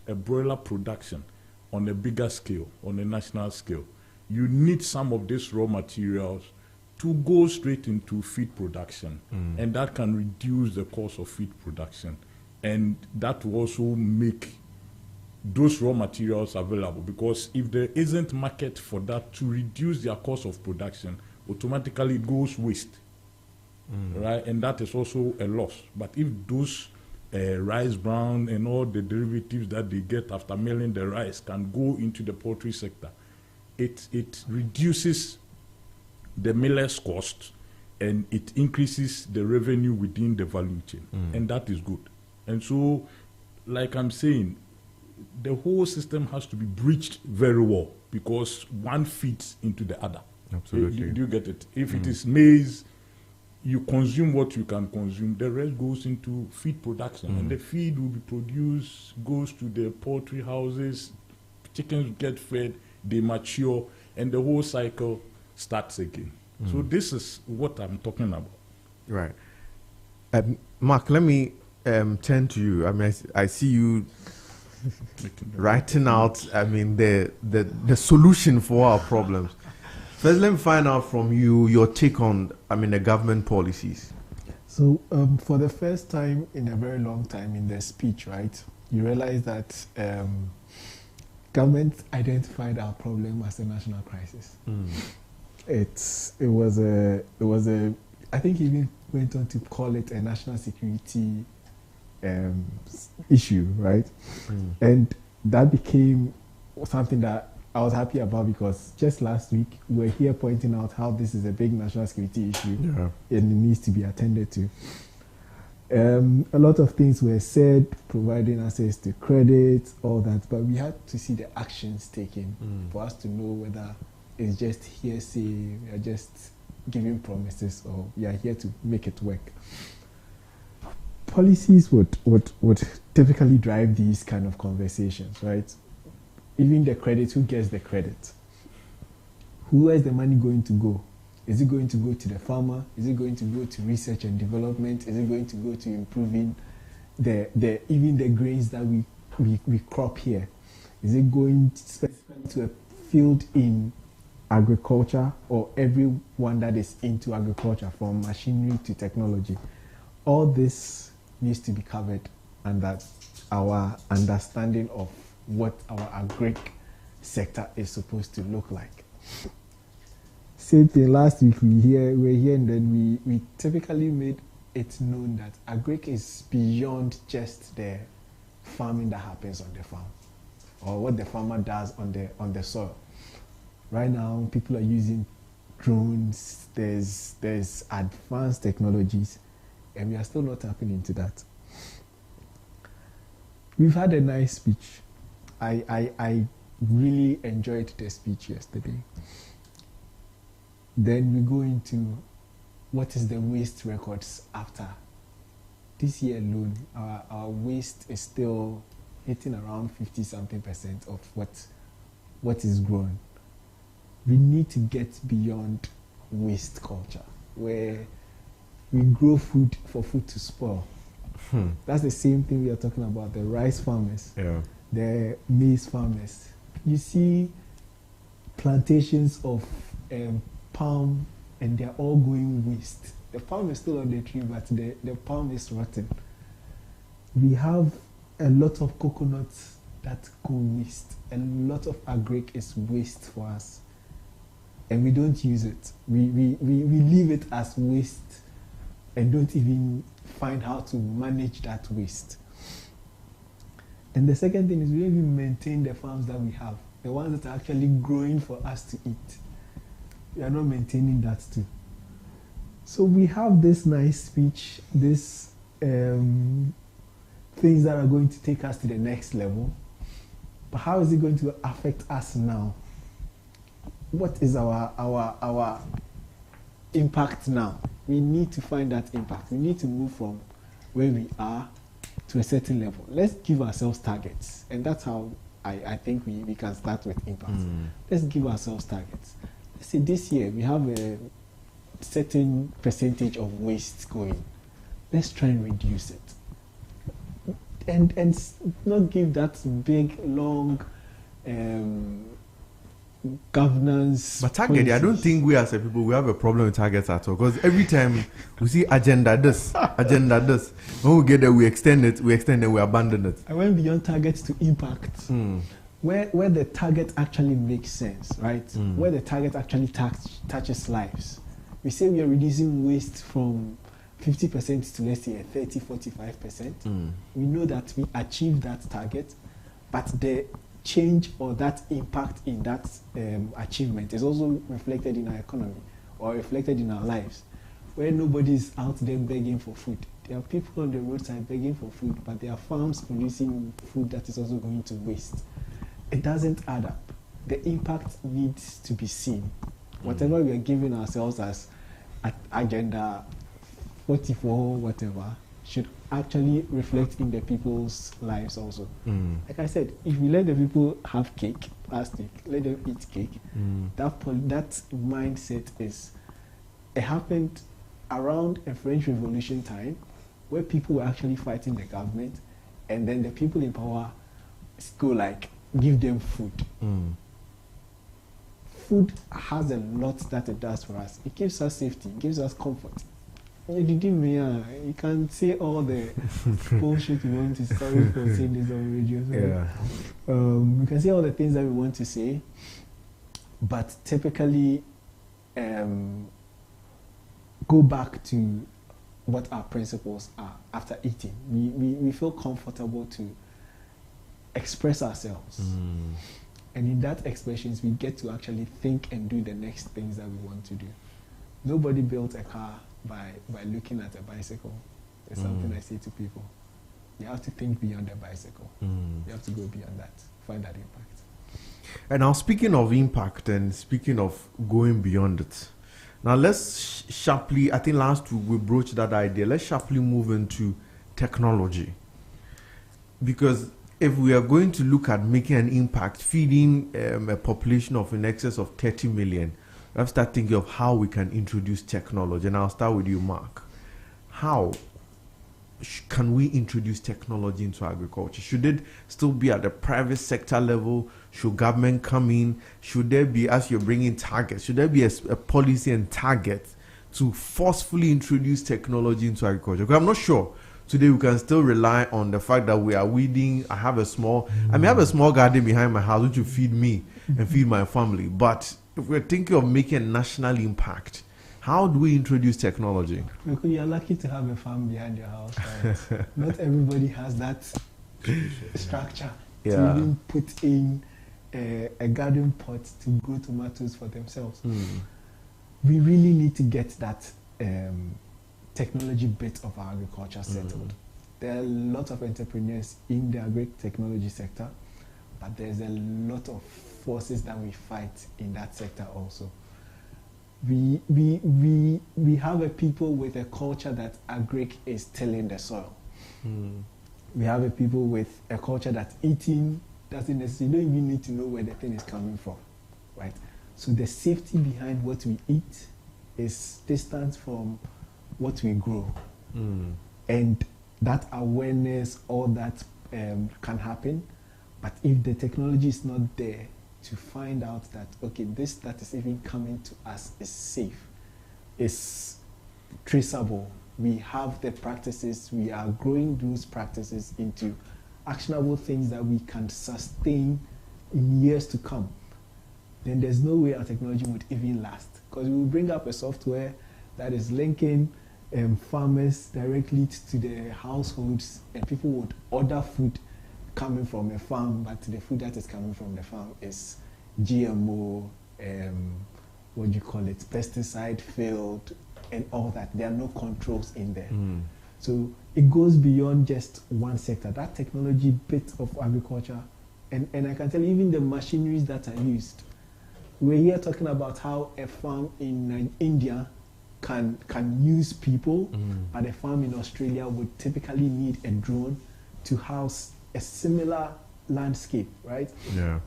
a broiler production on a bigger scale, on a national scale, you need some of these raw materials to go straight into feed production. And that can reduce the cost of feed production. And that will also make those raw materials available, because if there isn't market for that to reduce their cost of production, automatically it goes waste. right? And that is also a loss. But if those rice bran and all the derivatives that they get after milling the rice can go into the poultry sector, it reduces the miller's cost and it increases the revenue within the value chain, and that is good. And so, like I'm saying, the whole system has to be breached very well because one feeds into the other. Absolutely. Do you get it? If it is maize, you consume what you can consume. The rest goes into feed production, and the feed will be produced, goes to the poultry houses, chickens get fed, they mature, and the whole cycle starts again. So this is what I'm talking about. Right. Mark, let me turn to you. I mean, I see you writing out, I mean, the solution for our problems. First, let me find out from you your take on, I mean, the government policies. So, for the first time in a very long time in the speech, right, you realize that government identified our problem as a national crisis. It was a I think he even went on to call it a national security issue, right? And that became something that I was happy about because just last week we were here pointing out how this is a big national security issue and it needs to be attended to. A lot of things were said, providing access to credit, all that, but we had to see the actions taken for us to know whether it's just hearsay, we are just giving promises, or we are here to make it work. Policies would typically drive these kind of conversations, right? Even the credit, who gets the credit? Where is the money going to go? Is it going to go to the farmer? Is it going to go to research and development? Is it going to go to improving even the grains that we crop here? Is it going specifically to a field in agriculture, or everyone that is into agriculture, from machinery to technology? All this needs to be covered under our understanding of what our agric sector is supposed to look like. Same thing last week, we were here and then we typically made it known that agric is beyond just the farming that happens on the farm or what the farmer does on the soil. Right now, people are using drones, there's advanced technologies, and we are still not tapping into that. We've had a nice speech. I really enjoyed the speech yesterday. Then we go into what is the waste records after. This year alone, our waste is still hitting around 50-something% of what is grown. We need to get beyond waste culture, where we grow food for food to spoil. That's the same thing we are talking about, the rice farmers, the maize farmers. You see plantations of palm, and they're all going waste. The palm is still on the tree, but the palm is rotten. We have a lot of coconuts that go waste. A lot of agric is waste for us, and we don't use it. We leave it as waste and don't even find how to manage that waste. And the second thing is we don't even maintain the farms that we have, the ones that are actually growing for us to eat. We are not maintaining that too. So we have this nice speech, this things that are going to take us to the next level. But how is it going to affect us now? What is our impact now? We need to find that impact. We need to move from where we are to a certain level. Let's give ourselves targets. And that's how I think we can start with impact. Let's give ourselves targets. Let's say this year we have a certain percentage of waste going. Let's try and reduce it. And not give that big, long governance. But target, I don't think we as a people, we have a problem with targets at all. Because every time we see agenda this, when we get there, we extend it, we abandon it. I went beyond targets to impact. Where the target actually makes sense, right? Where the target actually touches lives. we say we are reducing waste from 50% to, let's say, 30, 45%. We know that we achieve that target, but the change or that impact in that achievement is also reflected in our economy or reflected in our lives, where nobody is out there begging for food. There are people on the roadside begging for food, but there are farms producing food that is also going to waste. It doesn't add up. The impact needs to be seen. Whatever we are giving ourselves as agenda 44, whatever, should actually reflect in the people's lives also. Like I said, if we let the people have cake, plastic, let them eat cake, that mindset it happened around a French Revolution time, where people were actually fighting the government, and then the people in power go like, give them food. Food has a lot that it does for us. It gives us safety, it gives us comfort. You can say all the bullshit you want to say. Sorry for saying this on radio. We can say all the things that we want to say, but typically go back to what our principles are after eating. We feel comfortable to express ourselves. And in that expressions, we get to actually think and do the next things that we want to do. Nobody built a car by looking at a bicycle. It's something I say to people. You have to think beyond the bicycle. You have to go beyond that, find that impact. And now, speaking of impact and speaking of going beyond it, now let's sharply, I think last week we broached that idea, let's sharply move into technology. Because if we are going to look at making an impact, feeding a population of in excess of 30 million, we have to start thinking of how we can introduce technology. And I'll start with you, Mark. How can we introduce technology into agriculture? Should it still be at the private sector level? Should government come in? Should there be, as you're bringing targets, should there be a policy and target to forcefully introduce technology into agriculture? Because I'm not sure. Today we can still rely on the fact that we are weeding. I have a small garden behind my house which will feed me and feed my family. But if we're thinking of making a national impact, how do we introduce technology? Because you're lucky to have a farm behind your house. Right? Not everybody has that structure to even put in a garden pot to grow tomatoes for themselves. We really need to get that technology bit of our agriculture settled. There are a lot of entrepreneurs in the agri-technology sector, but there's a lot of forces that we fight in that sector also. We have a people with a culture that agric is tilling the soil. We have a people with a culture that eating doesn't necessarily, you don't even need to know where the thing is coming from, right? So the safety behind what we eat is distant from what we grow. And that awareness, all that can happen, but if the technology is not there to find out that, okay, this that is even coming to us is safe, is traceable, we have the practices, we are growing those practices into actionable things that we can sustain in years to come, then there's no way our technology would even last. Because we will bring up a software that is linking farmers directly to the households, and people would order food coming from a farm, but the food that is coming from the farm is GMO, pesticide filled, and all that. There are no controls in there. So it goes beyond just one sector. That technology bit of agriculture, and I can tell you, even the machineries that are used. We're here talking about how a farm in India can use people, but a farm in Australia would typically need a drone to house a similar landscape, right? Yeah.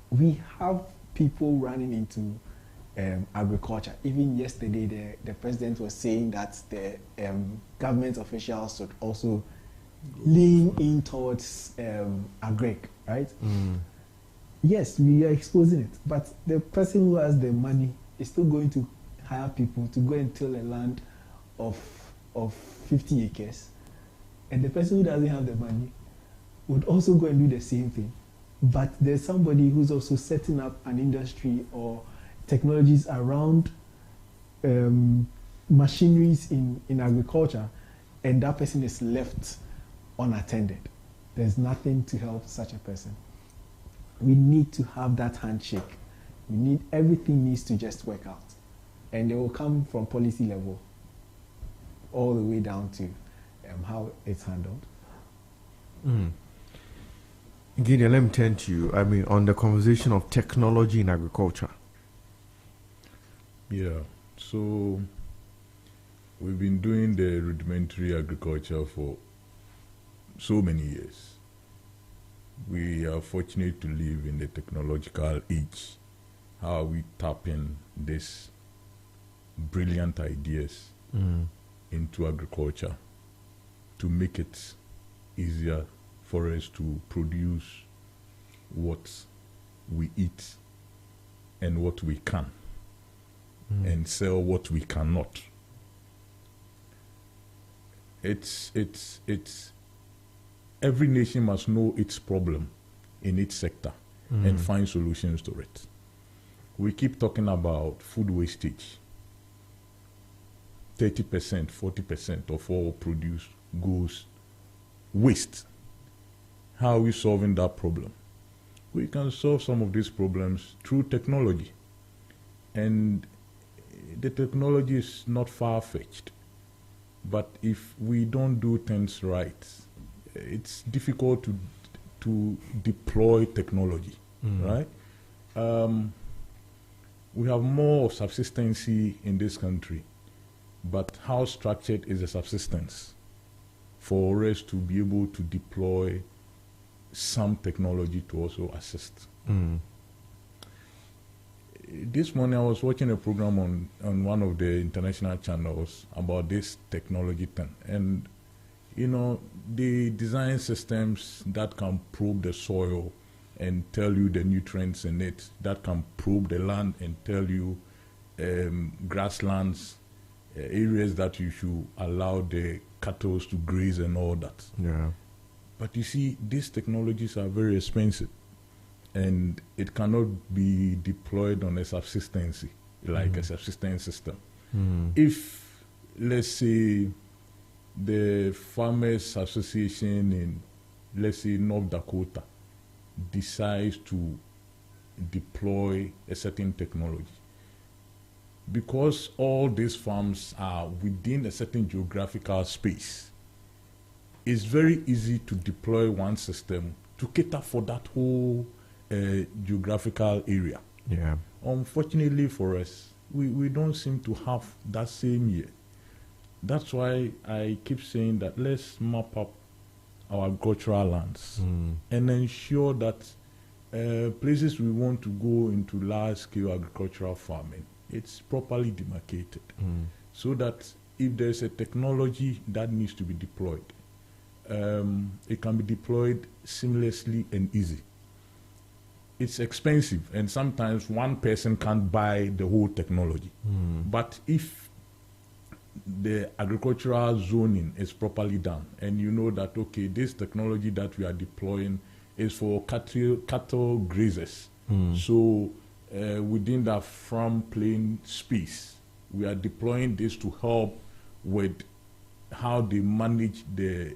We have people running into agriculture. Even yesterday, the president was saying that the government officials should also lean in towards agric, right? Yes, we are exposing it, but the person who has the money is still going to hire people to go and till a land of 50 acres, and the person who doesn't have the money would also go and do the same thing. But there's somebody who's also setting up an industry or technologies around machineries in agriculture, and that person is left unattended. There's nothing to help such a person. We need to have that handshake. Everything needs to just work out. And it will come from policy level all the way down to how it's handled. Gideon, let me turn to you. I mean, on the conversation of technology in agriculture. Yeah, so we've been doing the rudimentary agriculture for so many years. We are fortunate to live in the technological age. How are we tapping these brilliant ideas into agriculture to make it easier for us to produce what we eat and what we can and sell what we cannot? It's every nation must know its problem in its sector and find solutions to it. We keep talking about food wastage. 30%, 40% of all produce goes waste. How are we solving that problem? We can solve some of these problems through technology. And the technology is not far-fetched. But if we don't do things right, it's difficult to deploy technology, right? We have more subsistency in this country, but how structured is the subsistence for us to be able to deploy some technology to also assist? This morning I was watching a program on one of the international channels about this technology thing, and they design systems that can probe the soil and tell you the nutrients in it, that can probe the land and tell you grasslands, areas that you should allow the cattle to graze and all that. Yeah. But you see, these technologies are very expensive, and it cannot be deployed on a subsistency, like a subsistence system. If, let's say, the Farmers Association in, let's say, North Dakota decides to deploy a certain technology, because all these farms are within a certain geographical space, it's very easy to deploy one system to cater for that whole geographical area. Yeah. Unfortunately for us, we don't seem to have that same year. That's why I keep saying that let's map up our agricultural lands and ensure that places we want to go into large-scale agricultural farming, it's properly demarcated, so that if there's a technology that needs to be deployed, it can be deployed seamlessly and easy. It's expensive, and sometimes one person can't buy the whole technology. But if the agricultural zoning is properly done, and you know that, okay, this technology that we are deploying is for cattle grazers. So within that farm plain space, we are deploying this to help with how they manage the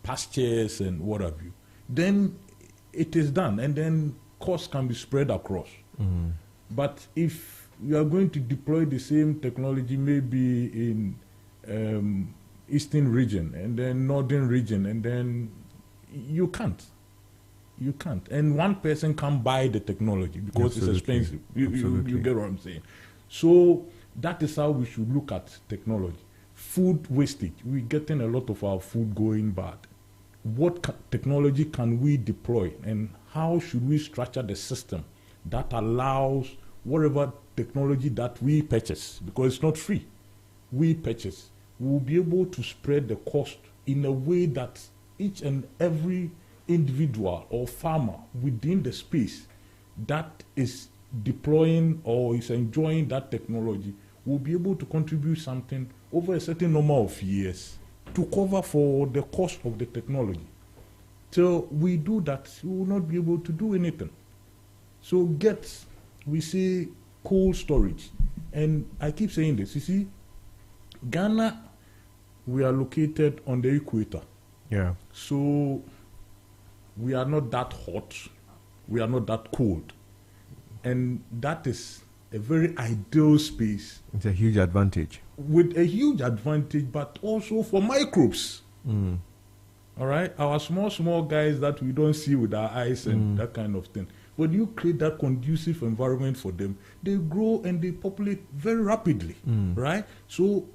pastures and what have you. Then it is done, and then costs can be spread across. But if you are going to deploy the same technology maybe in eastern region and then northern region, and then you can't. And one person can't buy the technology because it's expensive. You get what I'm saying? So that is how we should look at technology. Food wastage. We're getting a lot of our food going bad. What technology can we deploy, and how should we structure the system that allows whatever technology that we purchase, because it's not free, we purchase, we'll be able to spread the cost in a way that each and every individual or farmer within the space that is deploying or is enjoying that technology will be able to contribute something over a certain number of years to cover for the cost of the technology. Till we do that, we will not be able to do anything. So we say cold storage. And I keep saying this. You see, Ghana, we are located on the equator. Yeah. So we are not that hot. We are not that cold. And that is a very ideal space. It's a huge advantage. With a huge advantage, but also for microbes. All right? Our small guys that we don't see with our eyes and that kind of thing. When you create that conducive environment for them, they grow and they populate very rapidly, right? So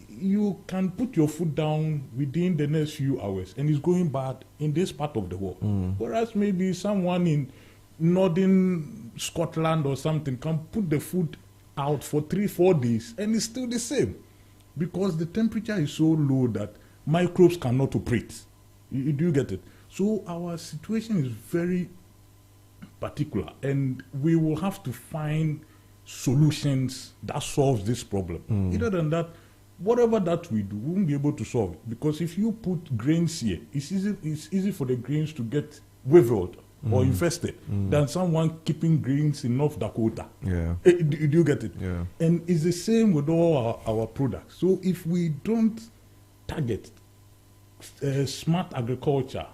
you can put your foot down within the next few hours and it's going bad in this part of the world. Whereas maybe someone in northern Scotland or something can put the food out for 3-4 days and it's still the same because the temperature is so low that microbes cannot operate. Do you get it? So our situation is very particular and we will have to find solutions that solves this problem. Other than that, whatever that we do, we won't be able to solve it because if you put grains here, it's easy for the grains to get withered or infested than someone keeping grains in North Dakota. Yeah. Do you get it? Yeah. And it's the same with all our products. So if we don't target smart agriculture,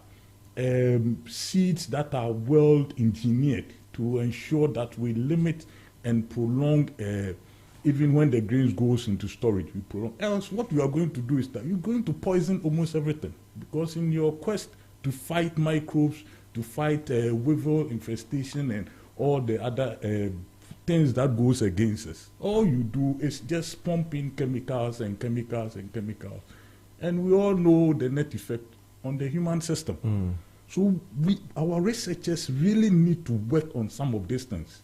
seeds that are well engineered to ensure that we limit and prolong, even when the grains goes into storage, we prolong. Else, what you are going to do is that you're going to poison almost everything because in your quest to fight microbes, to fight weevil infestation and all the other things that goes against us, all you do is just pump in chemicals and chemicals and chemicals. And we all know the net effect on the human system. So our researchers really need to work on some of these things.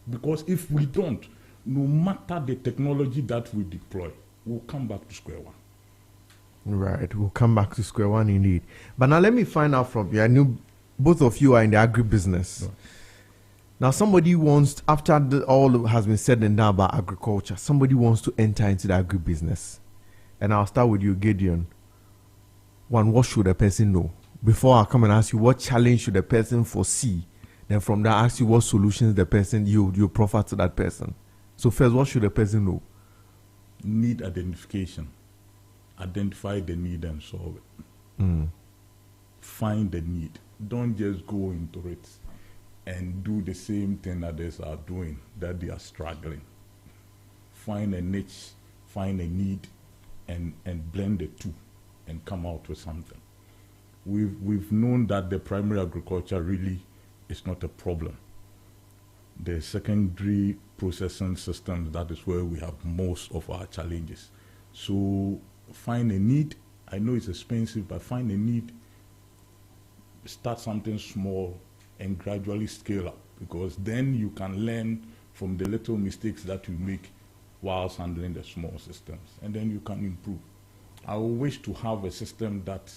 Because if we don't, no matter the technology that we deploy, we'll come back to square one. Right, we'll come back to square one indeed. But now let me find out from you. I knew both of you are in the agribusiness. Right. Now somebody wants, after all has been said and done about agriculture, somebody wants to enter into the agribusiness. And I'll start with you, Gideon. One, what should a person know? Before I come and ask you, what challenge should a person foresee? Then from that, ask you what solutions the person, you proffer to that person. So first, what should a person know? Need identification. Identify the need and solve it. Find the need. Don't just go into it and do the same thing others are doing, that they are struggling. Find a niche, find a need, and blend the two and come out with something. We've known that the primary agriculture really is not a problem. The secondary processing systems, that is where we have most of our challenges. So find a need. I know it's expensive, but find a need, start something small and gradually scale up, because then you can learn from the little mistakes that you make whilst handling the small systems, and then you can improve. I wish to have a system that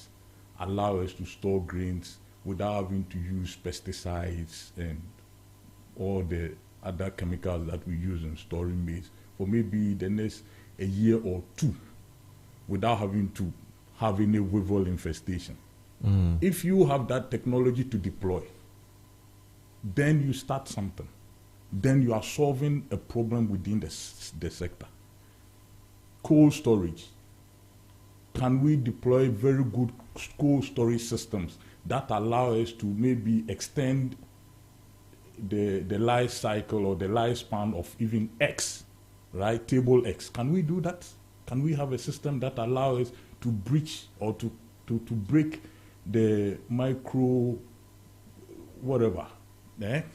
allows us to store grains without having to use pesticides and all the other chemicals that we use in storing maize for maybe the next a year or two without having to have any weevil infestation. If you have that technology to deploy, then you start something. Then you are solving a problem within the sector. Cold storage. Can we deploy very good cold storage systems that allow us to maybe extend the life cycle or the lifespan of even eggs, right? Table eggs. Can we do that? Can we have a system that allows us to breach or to break the micro whatever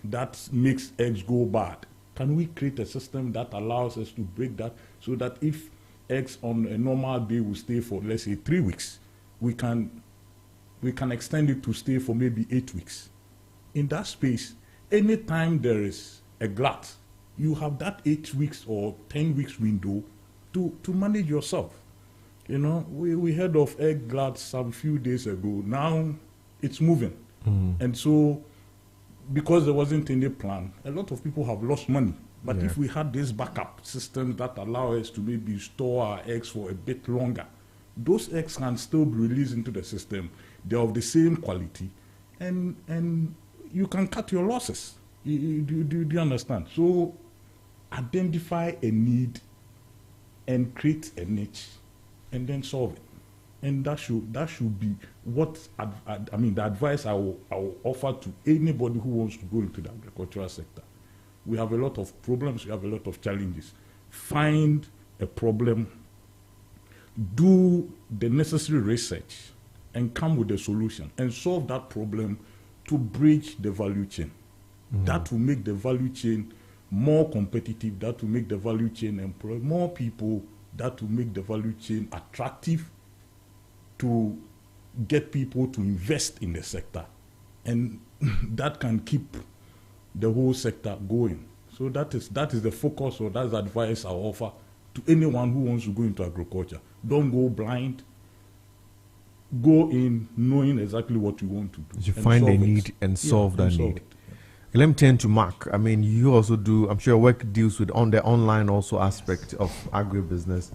that makes eggs go bad? Can we create a system that allows us to break that, so that if eggs on a normal day will stay for, let's say, 3 weeks, we can extend it to stay for maybe 8 weeks. In that space, anytime there is a glut, you have that 8 weeks or 10 weeks window to manage yourself. You know, we heard of egg gluts some few days ago. Now it's moving. And so, because there wasn't any plan, a lot of people have lost money. But if we had this backup system that allow us to maybe store our eggs for a bit longer, those eggs can still be released into the system. They're of the same quality, and you can cut your losses. Do you understand? So identify a need and create a niche and then solve it. And that should be what the advice I will offer to anybody who wants to go into the agricultural sector. We have a lot of problems, we have a lot of challenges. Find a problem, do the necessary research, and come with a solution and solve that problem to bridge the value chain. That will make the value chain more competitive, that will make the value chain employ more people, that will make the value chain attractive to get people to invest in the sector. And that can keep the whole sector going. So that is the focus, or that's the advice I offer to anyone who wants to go into agriculture. Don't go blind. Go in knowing exactly what you want to do. You find a need and solve that need. Let me turn to Mark. I mean, you also do, I'm sure work deals with on the online also aspect of agribusiness.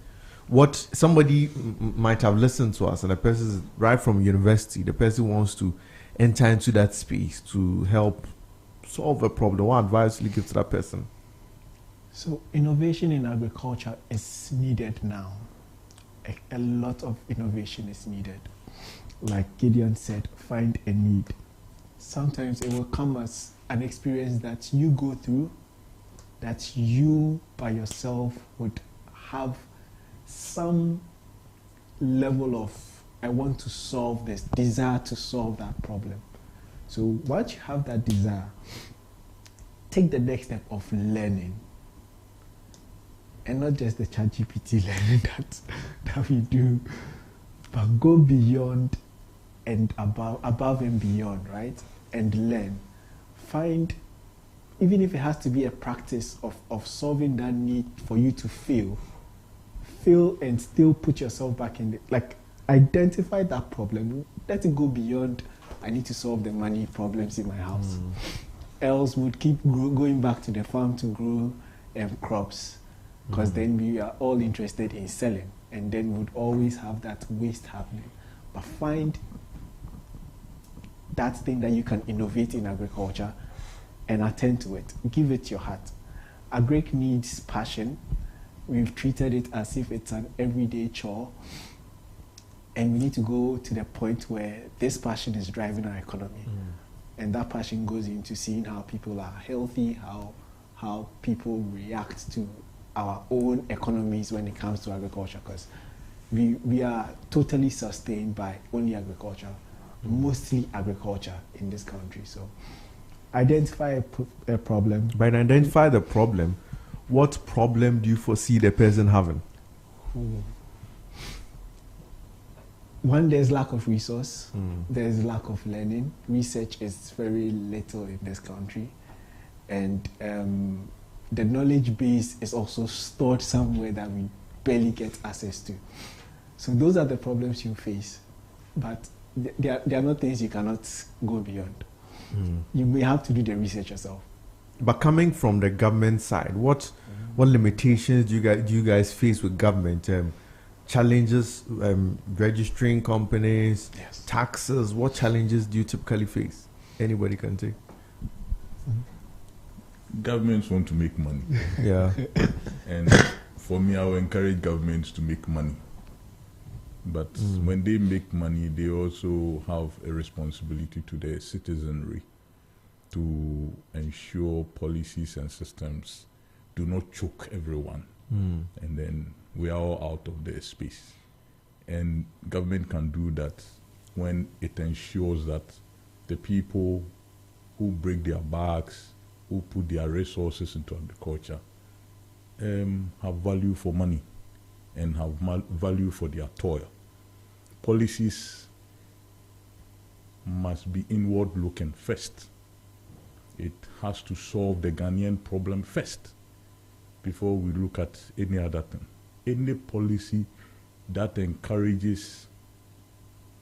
What somebody might have listened to us, and the person is right from university, the person wants to enter into that space to help solve a problem. What advice will you give to that person? So innovation in agriculture is needed now. A lot of innovation is needed. Like Gideon said, find a need. Sometimes it will come as an experience that you go through, that you by yourself would have some level of, I want to solve this, desire to solve that problem. So once you have that desire, take the next step of learning. And not just the ChatGPT learning that we do, but go beyond and above and beyond, right? And learn. Find, even if it has to be a practice of solving that need for you to fail and still put yourself back in like identify that problem, let it go beyond, I need to solve the money problems in my house. Else would keep going back to the farm to grow crops, because then we are all interested in selling, and then would always have that waste happening. But find that thing that you can innovate in agriculture and attend to it. Give it your heart. Agric needs passion. We've treated it as if it's an everyday chore, and we need to go to the point where this passion is driving our economy. And that passion goes into seeing how people are healthy, how people react to our own economies when it comes to agriculture, because we are totally sustained by only agriculture, mostly agriculture in this country. So identify a problem. By identify the problem, what problem do you foresee the person having? One, there's lack of resource. There's lack of learning. Research is very little in this country. And the knowledge base is also stored somewhere that we barely get access to. So those are the problems you face. But they are not things you cannot go beyond. You may have to do the research yourself. But coming from the government side, what limitations do you guys face with government? Challenges, registering companies, taxes. What challenges do you typically face? Anybody can take. Governments want to make money. Yeah. And for me, I will encourage governments to make money. But when they make money, they also have a responsibility to their citizenry to ensure policies and systems do not choke everyone. And then we are all out of their space. And government can do that when it ensures that the people who break their backs, who put their resources into agriculture, have value for money and have value for their toil. Policies must be inward looking first. It has to solve the Ghanaian problem first before we look at any other thing. Any policy that encourages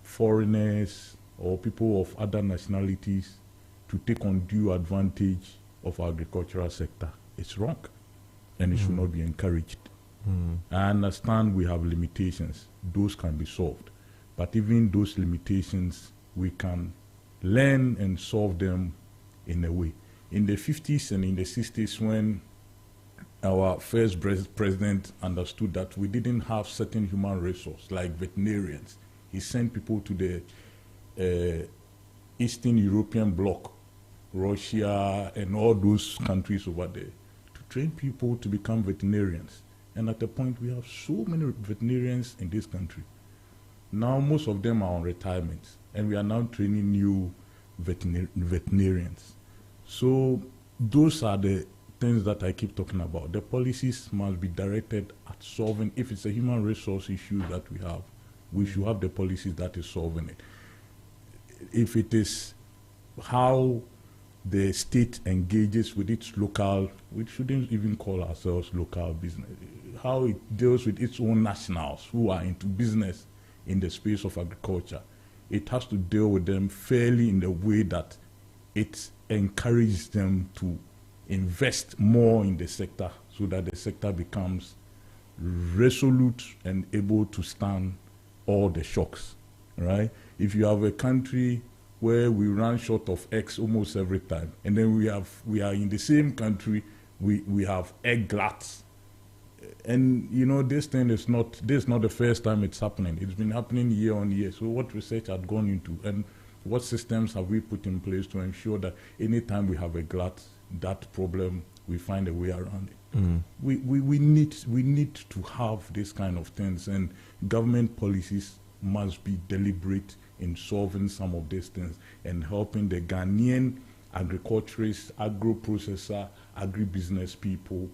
foreigners or people of other nationalities to take undue advantage of our agricultural sector is wrong, and it should not be encouraged. I understand we have limitations. Those can be solved. But even those limitations, we can learn and solve them in a way. In the 50s and in the 60s, when our first president understood that we didn't have certain human resources like veterinarians. He sent people to the Eastern European bloc, Russia and all those countries over there, to train people to become veterinarians. And at the point, we have so many veterinarians in this country. Now most of them are on retirement, and we are now training new veterinarians. So those are the things that I keep talking about. The policies must be directed at solving, if it's a human resource issue that we should have the policies that is solving it. If it is how the state engages with its local, we shouldn't even call ourselves local business, how it deals with its own nationals who are into business in the space of agriculture. It has to deal with them fairly in the way that it encourages them to invest more in the sector so that the sector becomes resolute and able to stand all the shocks, right? If you have a country where we run short of eggs almost every time, and then we are in the same country, we have egg gluts. And you know, this is not the first time it's happening. It's been happening year on year. So what research had gone into, and what systems have we put in place to ensure that anytime we have a glut, that problem, we find a way around it. We need to have this kind of things, and government policies must be deliberate in solving some of these things and helping the Ghanaian agriculturists, agro-processor, agribusiness people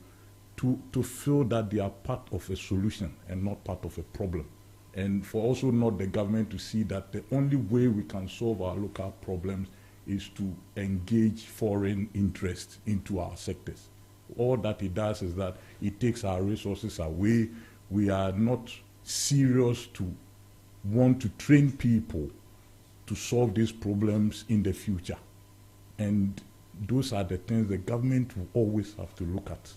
to feel that they are part of a solution and not part of a problem. And for also not the government to see that the only way we can solve our local problems is to engage foreign interests into our sectors. All that it does is that it takes our resources away. We are not serious to want to train people to solve these problems in the future. And those are the things the government will always have to look at,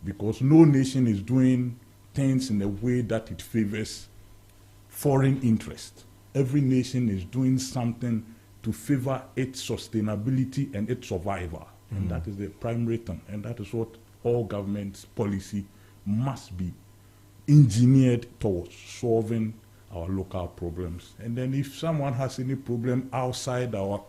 because no nation is doing things in a way that it favors foreign interest. Every nation is doing something to favor its sustainability and its survival. And that is the primary thing. And that is what all government's policy must be engineered towards, solving our local problems. And then if someone has any problem outside our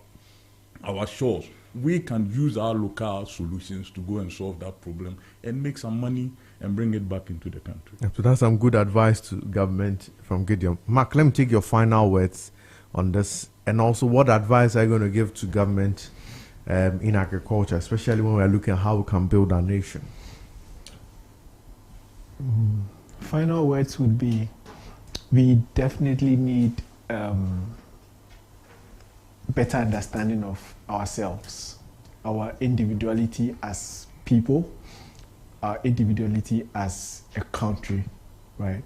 shores, we can use our local solutions to go and solve that problem and make some money and bring it back into the country. So that's some good advice to government from Gideon. Mark, let me take your final words on this, and also what advice are you going to give to government in agriculture, especially when we're looking at how we can build our nation? Final words would be, we definitely need better understanding of ourselves, our individuality as people, our individuality as a country, right?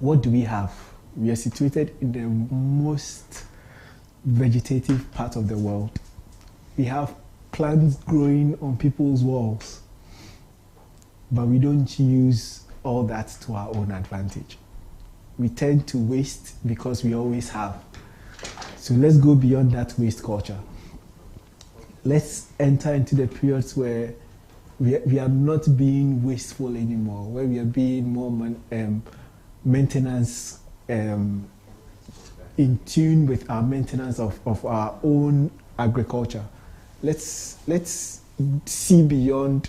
What do we have? We are situated in the most vegetative part of the world. We have plants growing on people's walls, but we don't use all that to our own advantage. We tend to waste because we always have. So let's go beyond that waste culture. Let's enter into the periods where we are not being wasteful anymore, where we are being more maintenance, in tune with our maintenance of our own agriculture. Let's see beyond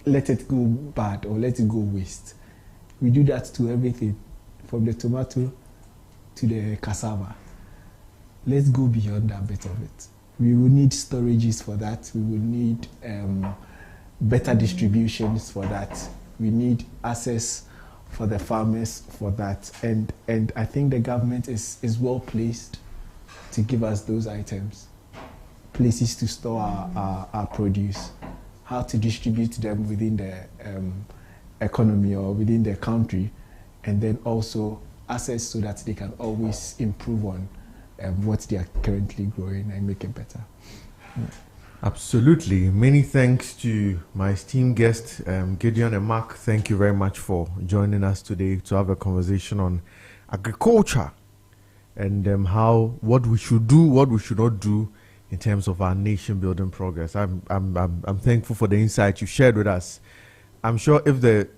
let it go bad or let it go waste. We do that to everything, from the tomato to the cassava. Let's go beyond that bit of it. We will need storages for that. We will need better distributions for that. We need access for the farmers for that. And I think the government is well placed to give us those items, places to store our produce, how to distribute them within the economy or within the country, and then also access so that they can always improve on what they are currently growing and make it better. Absolutely. Many thanks to my esteemed guests, Gideon and Mark. Thank you very much for joining us today to have a conversation on agriculture and what we should do, what we should not do in terms of our nation building progress. I'm thankful for the insight you shared with us. I'm sure if the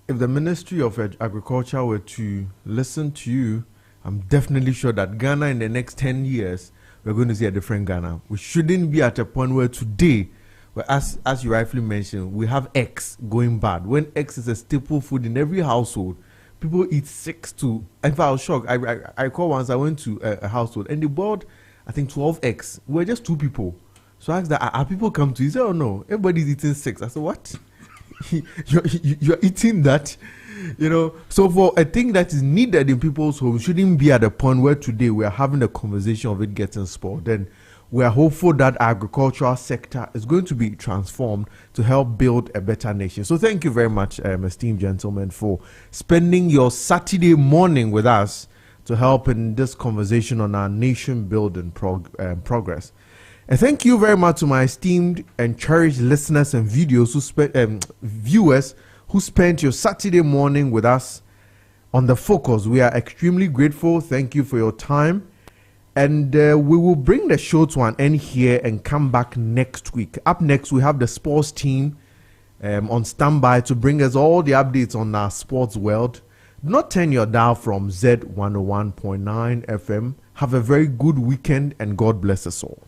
Ministry of Agriculture were to listen to you, I'm definitely sure that Ghana in the next 10 years, we're going to see a different Ghana. We shouldn't be at a point where today, where as you rightfully mentioned, we have eggs going bad. When eggs is a staple food in every household, people eat 6 to... In fact, I was shocked. I recall once I went to a household and they bought, I think, 12 eggs. We were just 2 people. So I asked that, are people come to? He said, oh no, everybody's eating 6. I said, what? you're eating that? You know, so for a thing that is needed in people's homes shouldn't be at a point where today we are having a conversation of it getting spoiled. Then we are hopeful that our agricultural sector is going to be transformed to help build a better nation. So thank you very much, esteemed gentlemen, for spending your Saturday morning with us to help in this conversation on our nation building progress. And thank you very much to my esteemed and cherished listeners and viewers who spent your Saturday morning with us on The Focus. We are extremely grateful. Thank you for your time. And we will bring the show to an end here and come back next week. Up next, we have the sports team on standby to bring us all the updates on our sports world. Do not turn your dial from Z101.9 FM. Have a very good weekend and God bless us all.